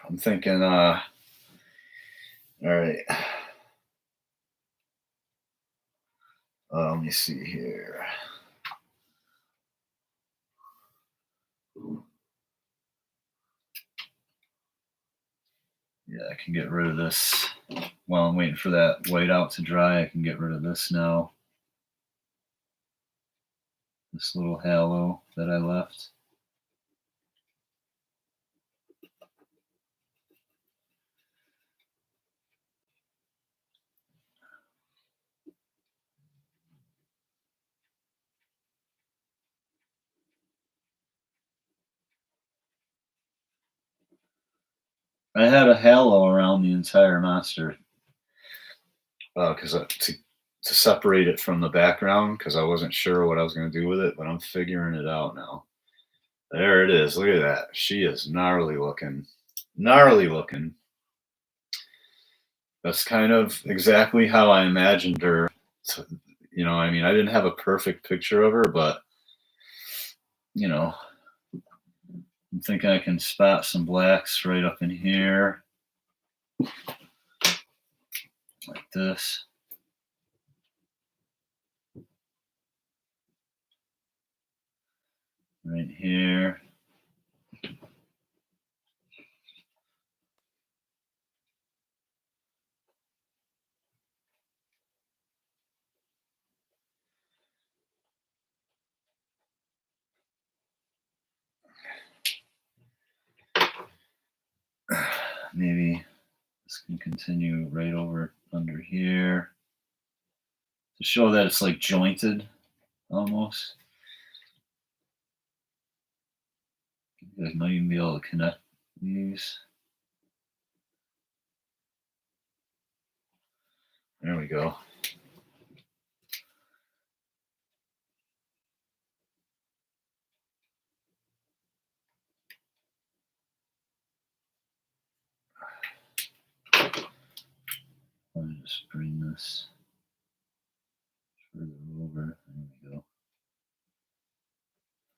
I'm thinking, all right. Let me see here. Yeah, I can get rid of this. While I'm waiting for that white out to dry, I can get rid of this now. This little halo that I left. I had a halo around the entire monster because to separate it from the background because I wasn't sure what I was going to do with it, but I'm figuring it out now. There it is. Look at that. She is gnarly looking. Gnarly looking. That's kind of exactly how I imagined her. You know, I mean, I didn't have a perfect picture of her, but, you know, I'm thinking I can spot some blacks right up in here. Like this. Right here. Maybe this can continue right over under here to show that it's like jointed almost. You guys might even be able to connect these. There we go. Let me just bring this further over. There we go.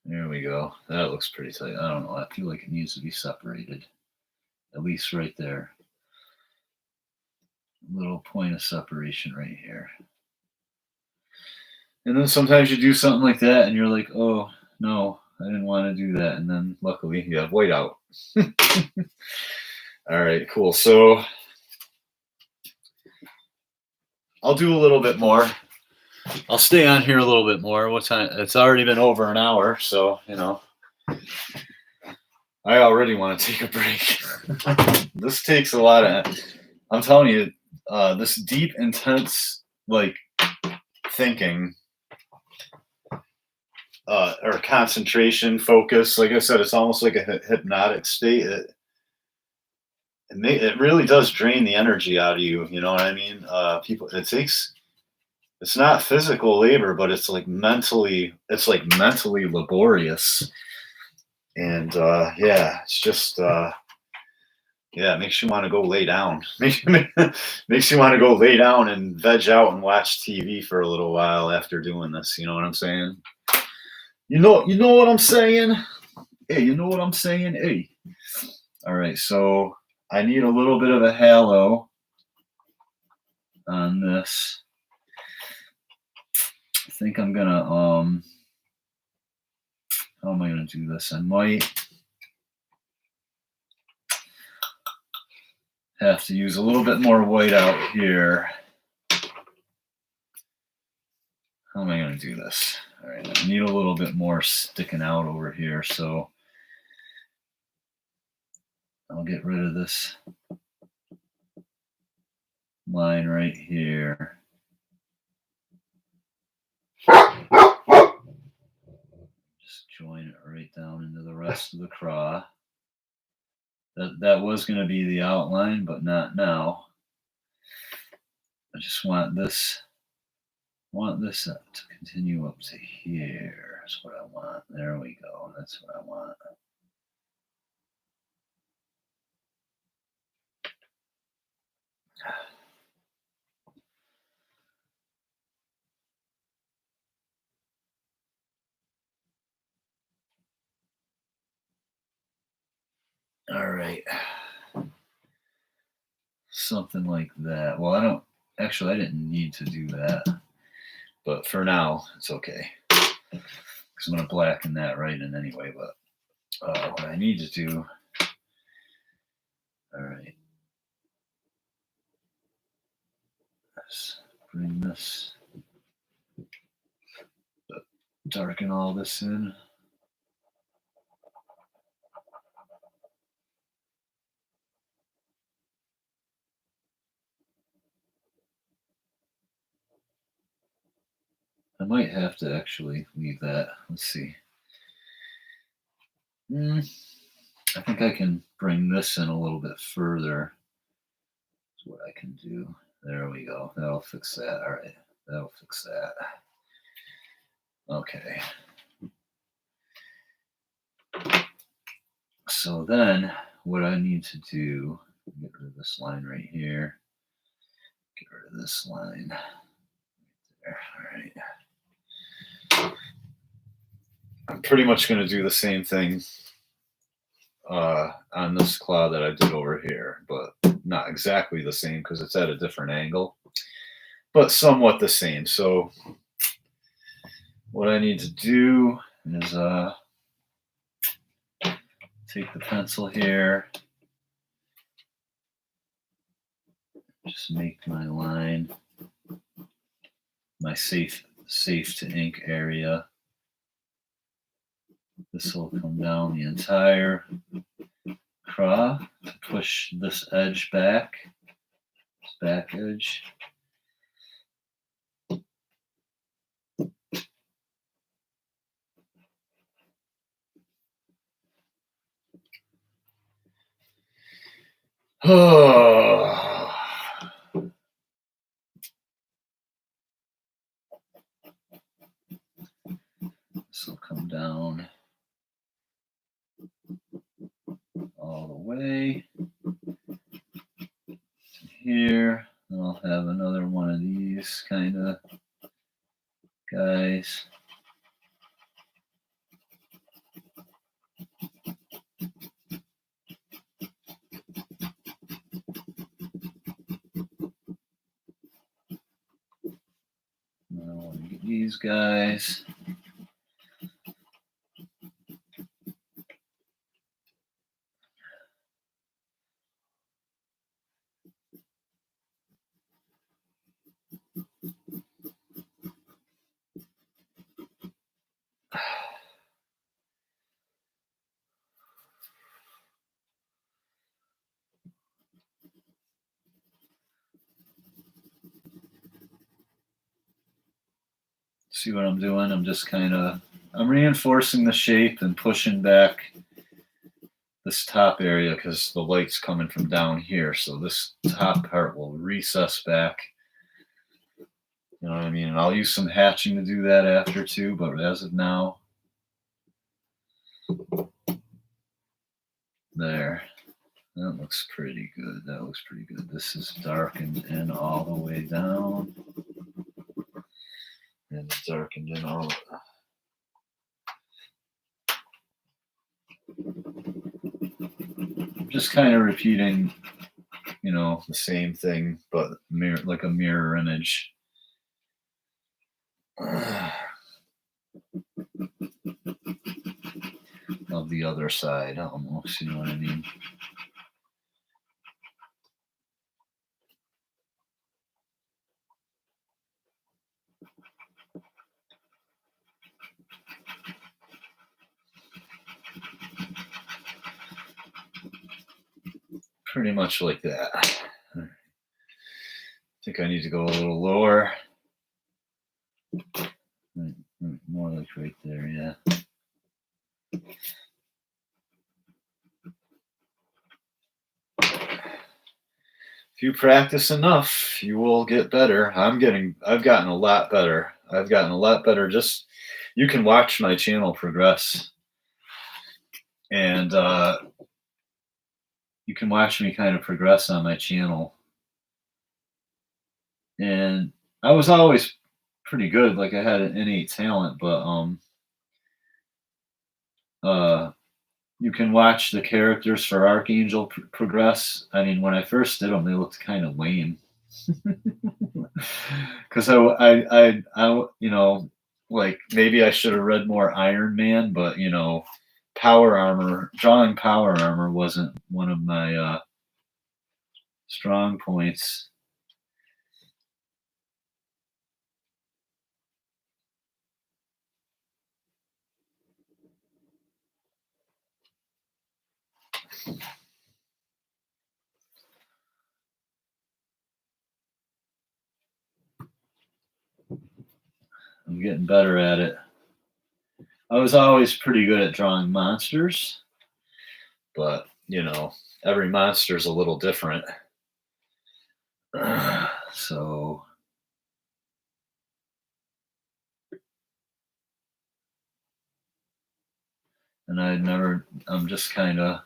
There we go. That looks pretty tight. I don't know. I feel like it needs to be separated. At least right there. A little point of separation right here. And then sometimes you do something like that and you're like, oh, no, I didn't want to do that. And then luckily you have white out. All right, cool. So I'll do a little bit more. I'll stay on here a little bit more. What time? It's already been over an hour, so, you know, I already want to take a break. This takes a lot of, I'm telling you, this deep, intense, like, thinking or concentration, focus. Like I said, it's almost like a hypnotic state. It really does drain the energy out of you. You know what I mean? It's not physical labor, but it's like mentally laborious. And yeah, it's just yeah, it makes you want to go lay down. Makes you want to go lay down and veg out and watch TV for a little while after doing this. You know what I'm saying? You know what I'm saying? Hey, you know what I'm saying? Hey. All right, so I need a little bit of a halo on this. I think I'm gonna how am I gonna do this? I might have to use a little bit more white out here. How am I gonna do this? All right, I need a little bit more sticking out over here, so I'll get rid of this line right here. Just join it right down into the rest of the craw. That was going to be the outline, but not now. I just want this to continue up to here. That's what I want. There we go. That's what I want. All right. Something like that. Well, I didn't need to do that, but for now, it's okay. Because I'm going to blacken that right in anyway, but what I need to do, all right, let's bring this, darken all this in. I might have to actually leave that. Let's see. I think I can bring this in a little bit further. That's what I can do. There we go. That'll fix that. All right. That'll fix that. Okay. So then what I need to do, get rid of this line right here. Get rid of this line. There. All right. I'm pretty much going to do the same thing on this cloud that I did over here, but not exactly the same because it's at a different angle, but somewhat the same. So what I need to do is take the pencil here, just make my line, my safe to ink area. This will come down the entire craw to push this edge back, this back edge. Oh. This will come down all the way to here. And I'll have another one of these kind of guys. And I want to get these guys. See what I'm doing? I'm just I'm reinforcing the shape and pushing back this top area because the light's coming from down here. So this top part will recess back. You know what I mean? And I'll use some hatching to do that after too, but as of now, there. That looks pretty good. That looks pretty good. This is darkened in all the way down. And it's darkened in all the just kind of repeating, you know, the same thing, but like a mirror image. Of the other side, almost, you know what I mean? Pretty much like that. I think I need to go a little lower. More like right there, yeah. If you practice enough, you will get better. I've gotten a lot better. Just, you can watch my channel progress. And you can watch me kind of progress on my channel. And I was always pretty good. Like I had an innate talent, but you can watch the characters for Archangel progress. I mean, when I first did them, they looked kind of lame. Because I, you know, like maybe I should have read more Iron Man, but you know, drawing power armor wasn't one of my strong points. I'm getting better at it. I was always pretty good at drawing monsters, but you know, every monster is a little different. So And I'm just kind of,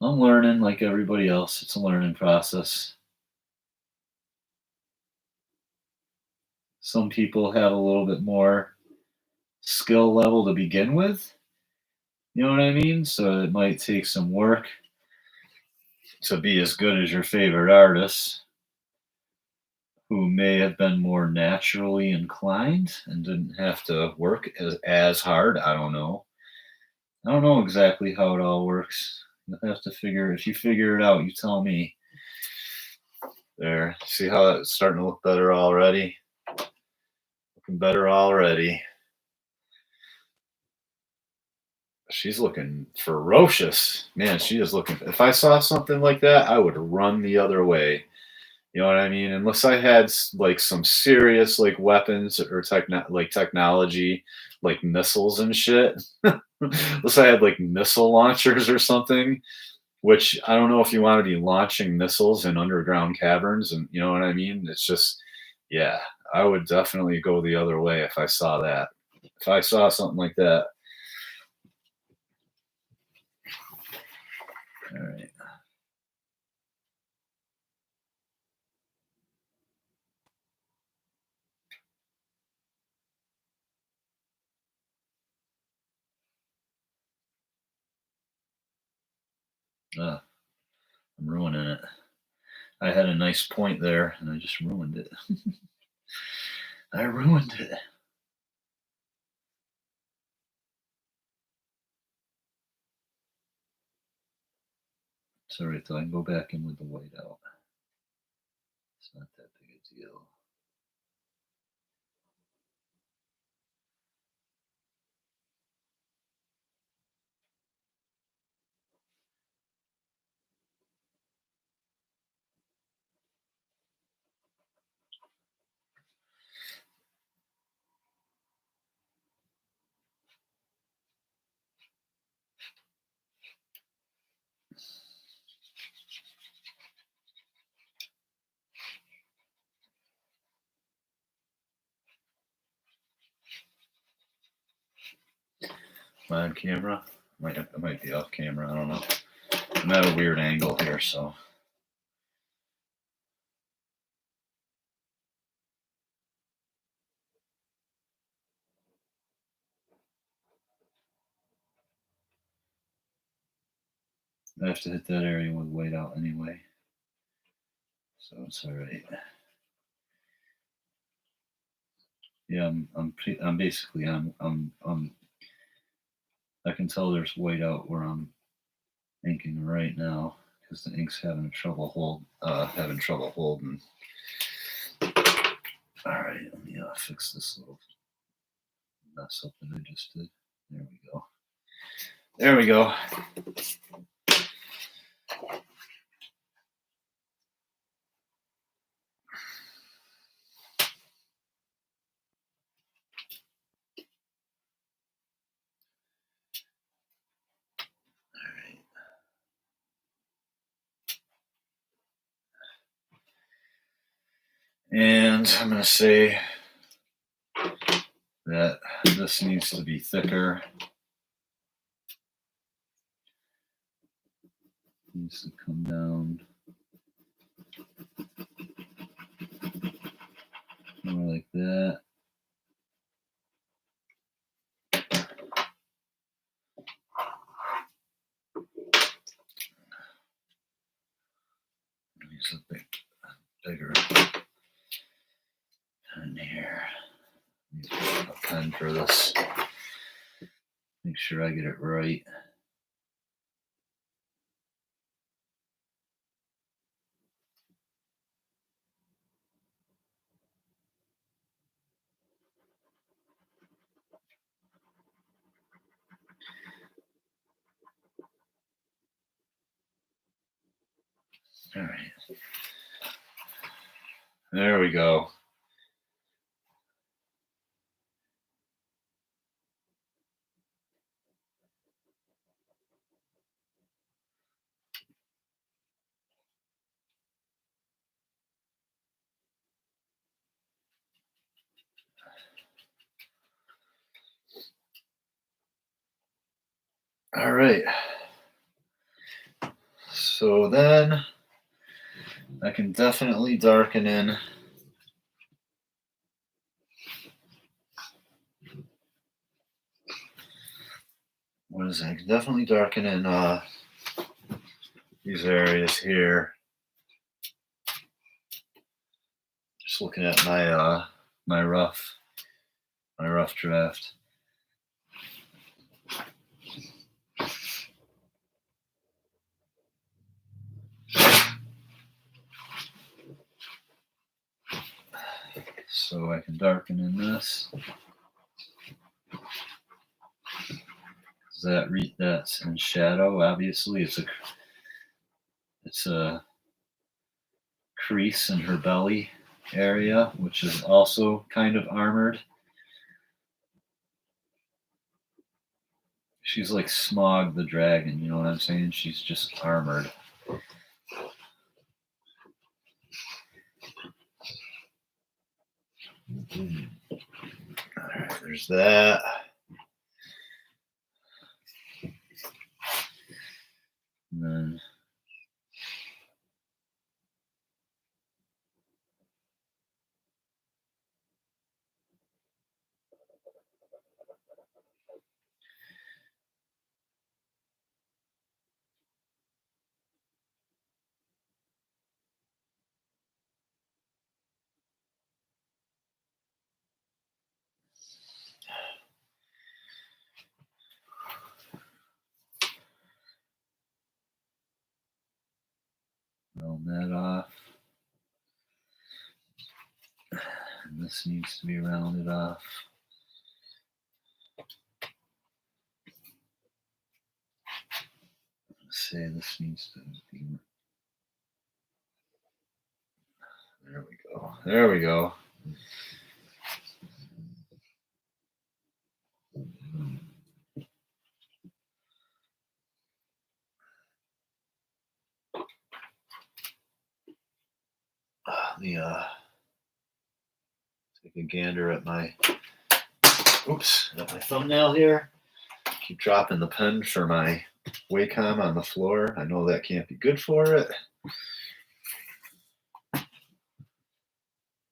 I'm learning like everybody else. It's a learning process. Some people have a little bit more skill level to begin with. You know what I mean? So it might take some work to be as good as your favorite artist who may have been more naturally inclined and didn't have to work as hard. I don't know. I don't know exactly how it all works. You'll have to figure, if you figure it out, you tell me. There. See how it's starting to look better already? Looking better already. She's looking ferocious. Man, she is looking. If I saw something like that, I would run the other way. You know what I mean? Unless I had like some serious like weapons or technology, like missiles and shit. Unless I had like missile launchers or something, which I don't know if you want to be launching missiles in underground caverns, and you know what I mean? It's just, yeah, I would definitely go the other way if I saw that. If I saw something like that. All right. I'm ruining it. I had a nice point there, and I just ruined it. I ruined it. It's all right, though. I can go back in with the white out. It's not that big a deal. Am I on camera? I might be off camera. I don't know. I'm at a weird angle here, so. I have to hit that area with white out anyway, so it's all right. Yeah, I'm basically I can tell there's white out where I'm inking right now because the ink's having trouble holding. All right, let me fix this little mess up that I just did. There we go. There we go. And I'm going to say that this needs to be thicker. It needs to come down more like that. Use a bigger pen here. Use a pen for this. Make sure I get it right. All right. There we go. All right. So then I can definitely darken in. What is that? I can definitely darken in these areas here. Just looking at my my rough draft. So I can darken in this. That's in shadow. Obviously, it's a crease in her belly area, which is also kind of armored. She's like Smog the dragon, you know what I'm saying? She's just armored. Alright, there's that. And then round that off. And this needs to be rounded off. Let's say this needs to be. There we go. There we go. Let me take a gander at my thumbnail here. Keep dropping the pen for my Wacom on the floor. I know that can't be good for it.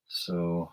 So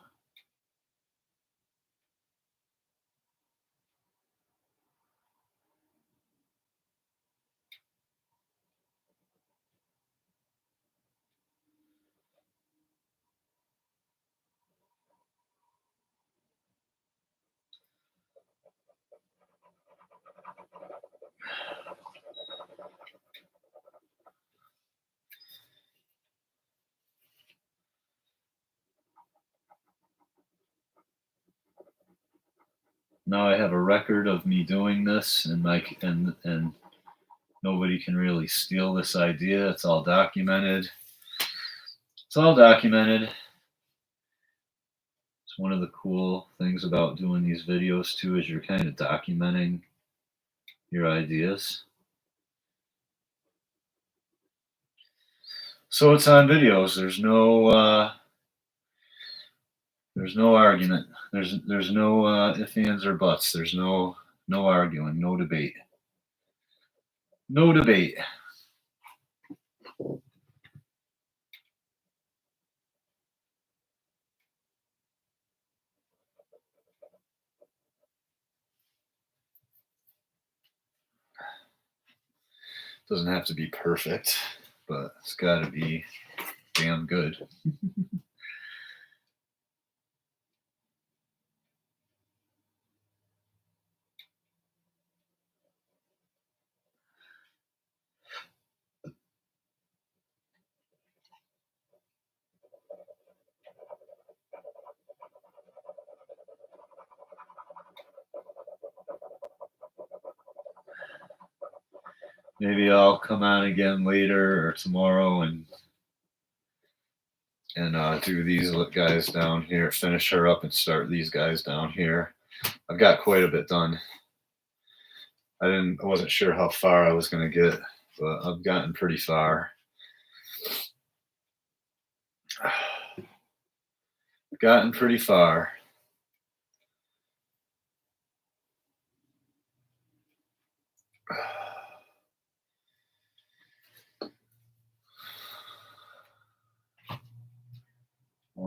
now I have a record of me doing this, and nobody can really steal this idea. It's all documented. It's all documented. It's one of the cool things about doing these videos too, is you're kind of documenting your ideas. So it's on videos. There's no argument. There's no ifs, ands, or buts. There's no arguing, no debate. No debate. Doesn't have to be perfect, but it's got to be damn good. Maybe I'll come on again later or tomorrow and do these guys down here, finish her up, and start these guys down here. I've got quite a bit done. I wasn't sure how far I was going to get, but I've gotten pretty far. Gotten pretty far.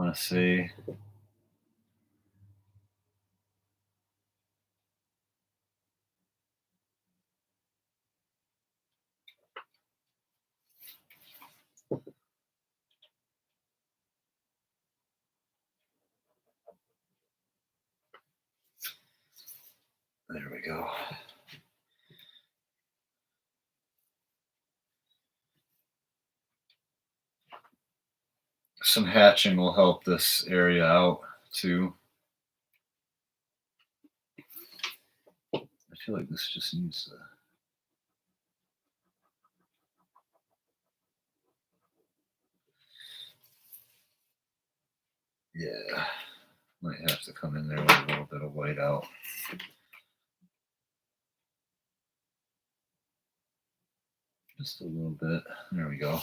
want to say. There we go. Some hatching will help this area out too. I feel like this just needs to. Yeah, might have to come in there with a little bit of white out. Just a little bit. There we go.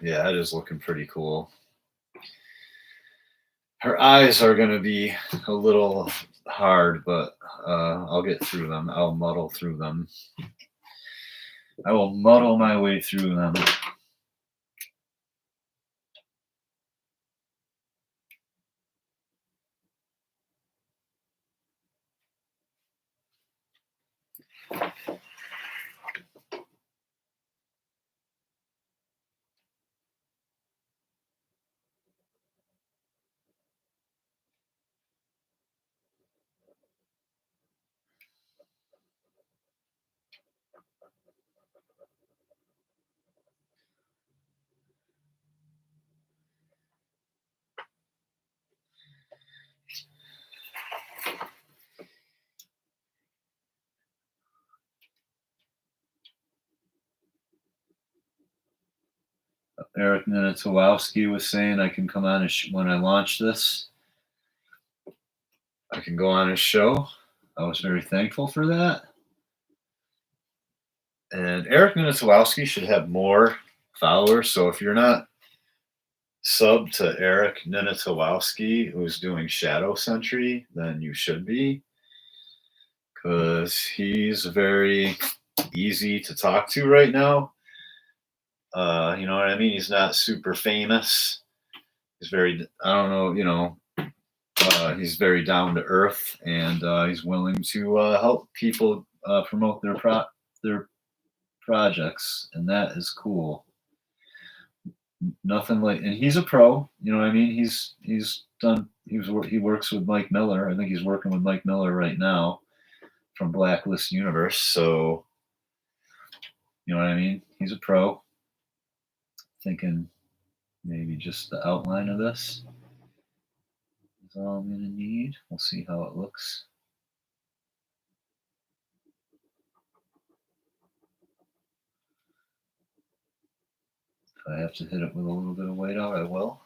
Yeah, it is looking pretty cool. Her eyes are going to be a little hard, but I'll get through them. I'll muddle through them. I will muddle my way through them. Eric Ninitowowski was saying I can come on when I launch this. I can go on his show. I was very thankful for that. And Eric Ninitowowski should have more followers. So if you're not sub to Eric Ninitowowski, who's doing Shadow Sentry, then you should be. Because he's very easy to talk to right now. You know what I mean? He's not super famous. He's very, I don't know, you know, he's very down to earth, and he's willing to help people promote their projects, and that is cool. Nothing like, and he's a pro. You know what I mean? He works with Mike Miller. I think he's working with Mike Miller right now from Blacklist Universe. So, you know what I mean? He's a pro. Thinking maybe just the outline of this is all I'm gonna need. We'll see how it looks. If I have to hit it with a little bit of white out, I will.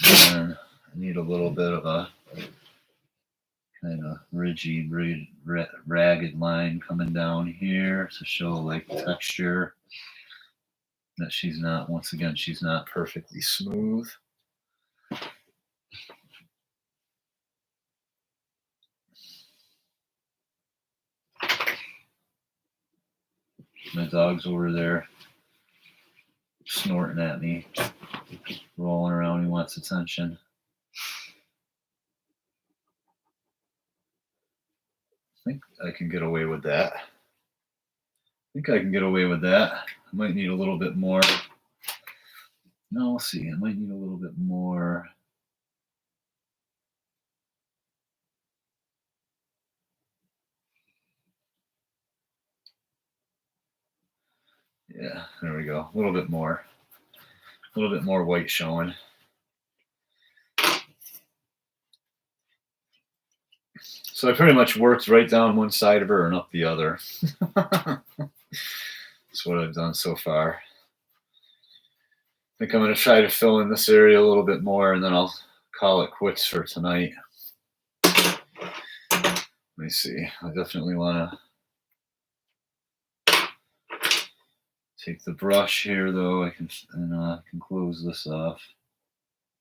And I need a little bit of a kind of ridgy, ragged line coming down here to show like texture that she's not, once again, she's not perfectly smooth. My dog's over there snorting at me, rolling around. He wants attention. I think I can get away with that. I might need a little bit more. No, we'll see. I might need a little bit more. Yeah, there we go. A little bit more white showing. So I pretty much worked right down one side of her and up the other. That's what I've done so far. I think I'm going to try to fill in this area a little bit more, and then I'll call it quits for tonight. Let me see. I definitely want to take the brush here, though. I can close this off.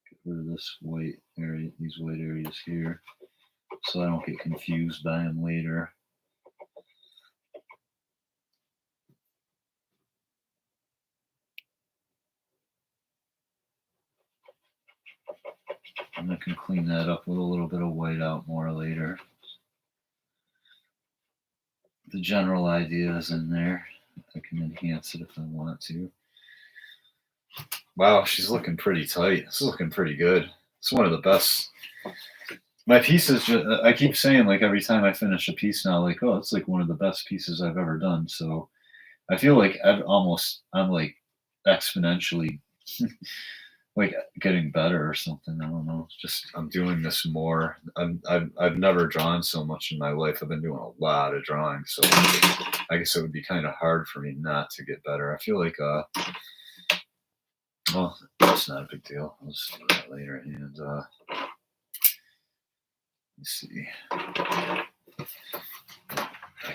Get for this white area, these white areas here, so I don't get confused by them later. And I can clean that up with a little bit of white out more later. The general idea is in there. I can enhance it if I want to. Wow, she's looking pretty tight. This is looking pretty good. It's one of the best. My pieces, I keep saying, like, every time I finish a piece now, like, oh, it's like one of the best pieces I've ever done. So I feel like I'm like exponentially like getting better or something. I don't know. It's just I'm doing this more. I've never drawn so much in my life. I've been doing a lot of drawing, so I guess it would be kind of hard for me not to get better. I feel like well, that's not a big deal. I'll just do that later. And let's see. I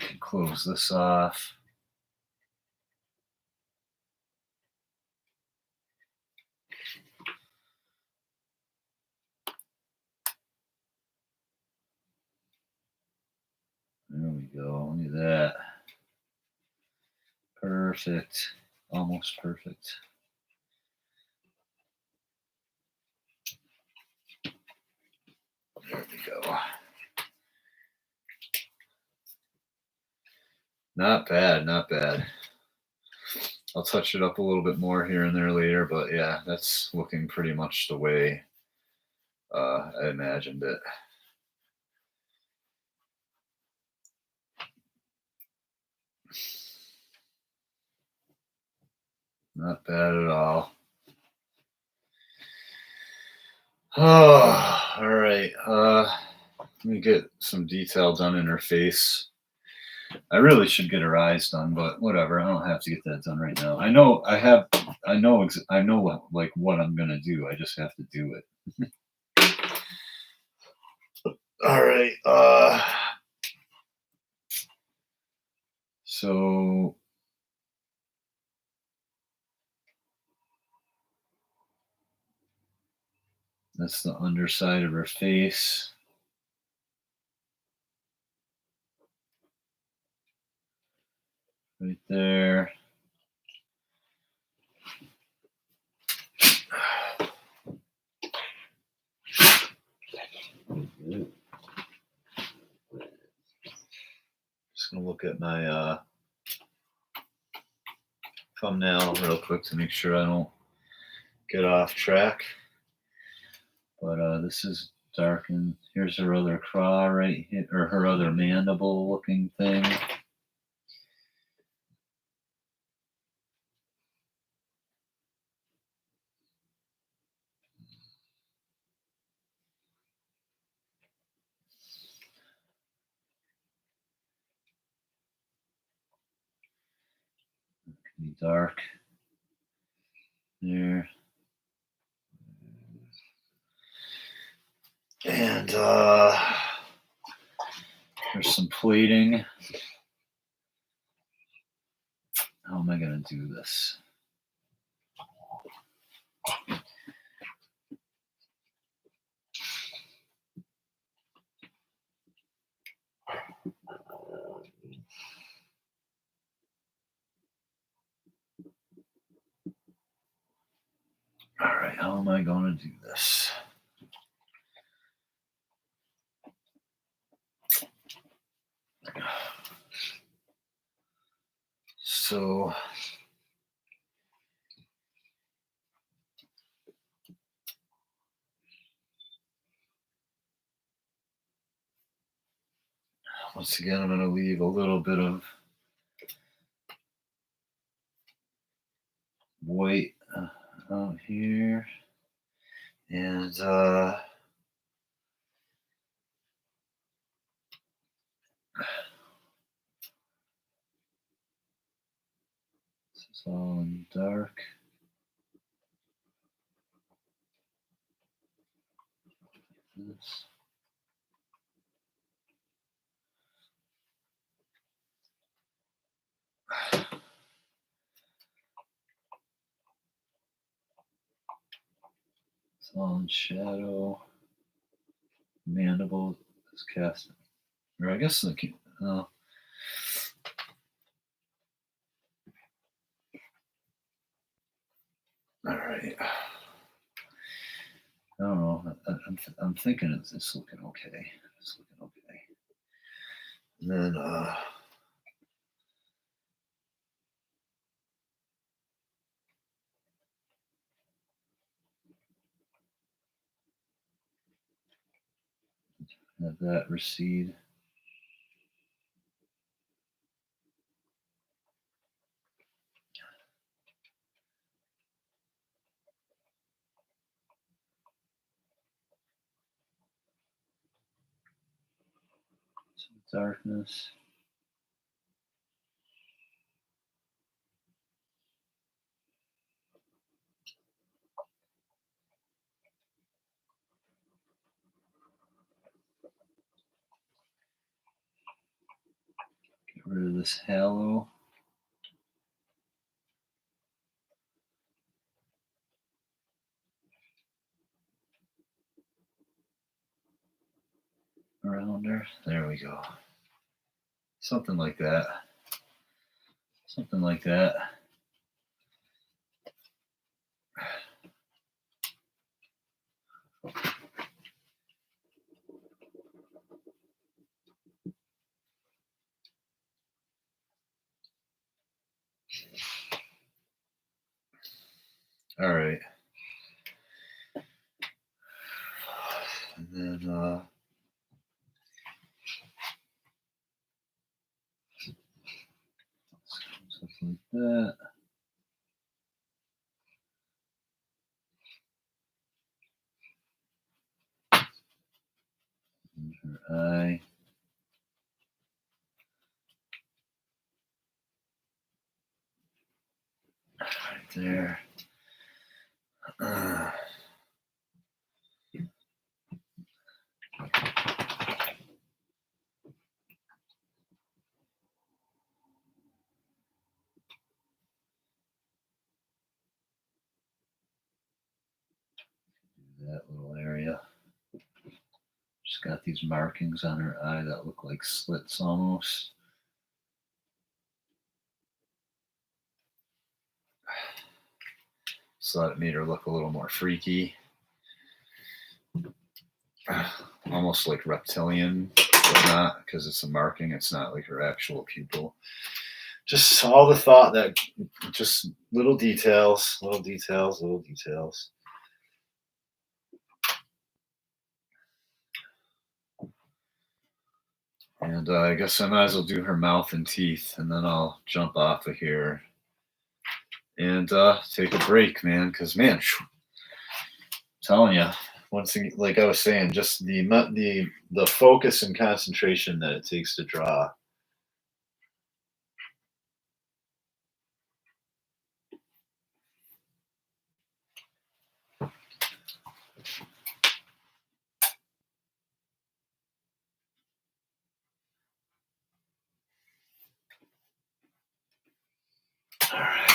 can close this off. There we go. Look at that. Perfect. Almost perfect. There we go. Not bad, not bad. I'll touch it up a little bit more here and there later, but yeah, that's looking pretty much the way I imagined it. Not bad at all. Oh, all right. Let me get some detail done in her face. I really should get her eyes done, but whatever. I don't have to get that done right now. I know what I'm gonna do. I just have to do it. All right. So that's the underside of her face. Right there. Just gonna look at my thumbnail real quick to make sure I don't get off track. But this is darkened. Here's her other claw right here, or her other mandible looking thing. Be dark there. And there's some plating. How am I going to do this? All right, how am I going to do this? So once again, I'm going to leave a little bit of white out here. And this is all in dark. This. all in shadow. Mandible is cast. Or I guess all right. I don't know. I'm thinking it's looking okay. It's looking okay. And then have that recede. Some darkness. Get rid of this halo. Around her. There we go. Something like that. Something like that. All right. And then something like that. And her eye. Right there. That little area. She's got these markings on her eye that look like slits almost. So that made her look a little more freaky. Almost like reptilian, but not, because it's a marking. It's not like her actual pupil. Just all the thought that, just little details, little details, little details. And I guess I might as well do her mouth and teeth, and then I'll jump off of here and take a break, man. Because man, I'm telling you, once again, like I was saying, just the focus and concentration that it takes to draw. All right.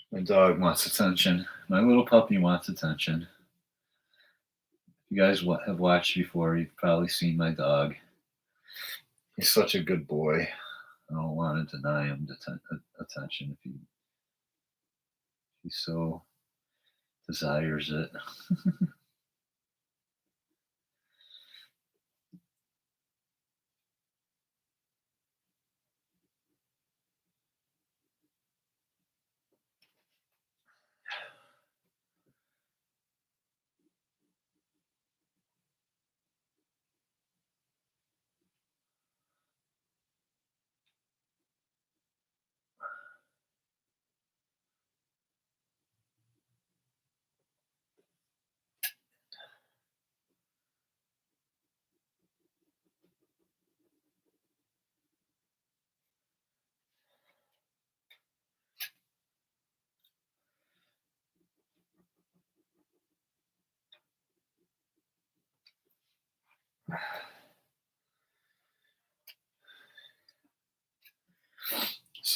My dog wants attention. My little puppy wants attention. If you guys have watched before, you've probably seen my dog. He's such a good boy. I don't want to deny him attention if he so desires it.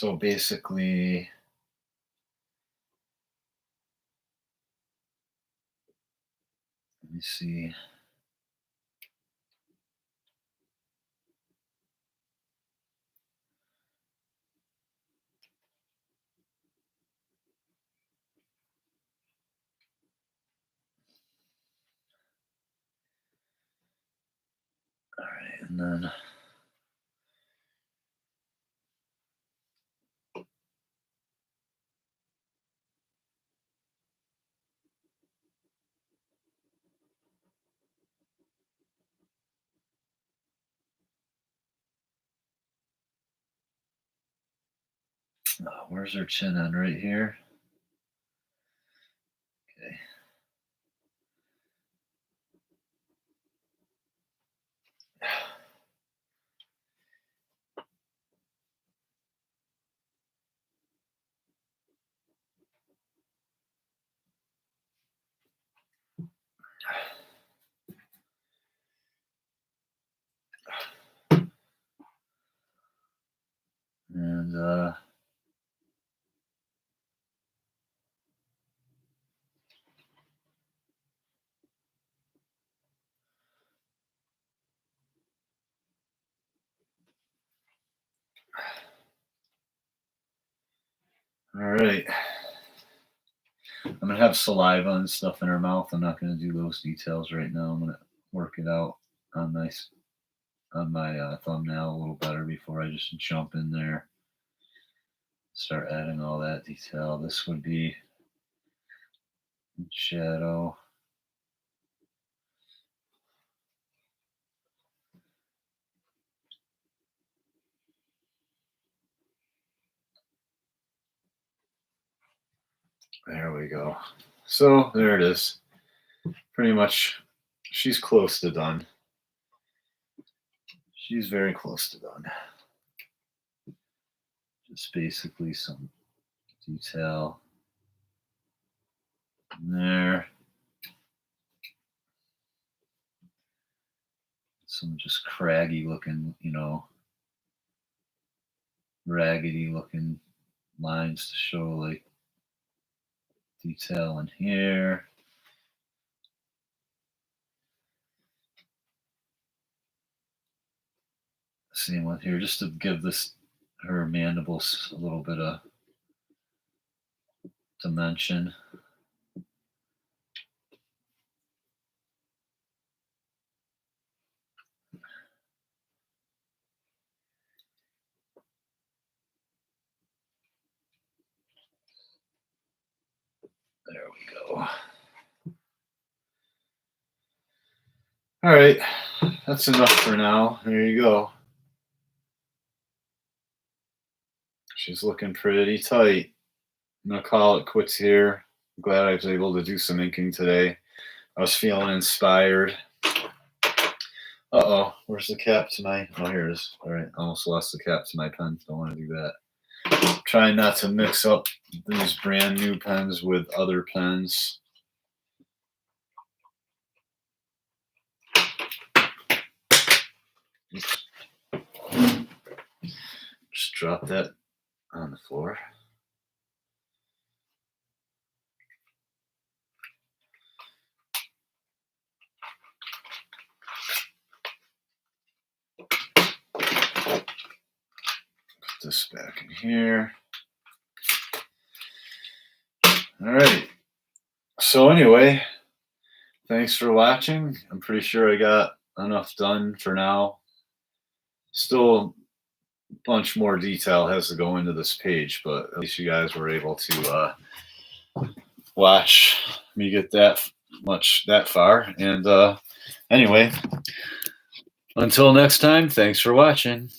So basically, let me see. All right, and then where's her chin end? Right here. Okay. And all right. I'm gonna have saliva and stuff in her mouth. I'm not gonna do those details right now. I'm gonna work it out on my thumbnail a little better before I just jump in there, start adding all that detail. This would be shadow. There we go. So there it is. Pretty much, she's close to done. She's very close to done. Just basically some detail in there. Some just craggy looking, raggedy looking lines to show like detail in here. Same with here, just to give her mandibles a little bit of dimension. There we go. All right, that's enough for now. There you go. She's looking pretty tight. I'm gonna call it quits here. I'm glad I was able to do some inking today. I was feeling inspired. Uh-oh, where's the cap to my, oh, here it is. All right, almost lost the cap to my pen. Don't want to do that. Trying not to mix up these brand new pens with other pens. Oops. Just drop that on the floor. Put this back in here. All right. So anyway, thanks for watching. I'm pretty sure I got enough done for now. Still a bunch more detail has to go into this page, but at least you guys were able to watch me get that far. And anyway, until next time, thanks for watching.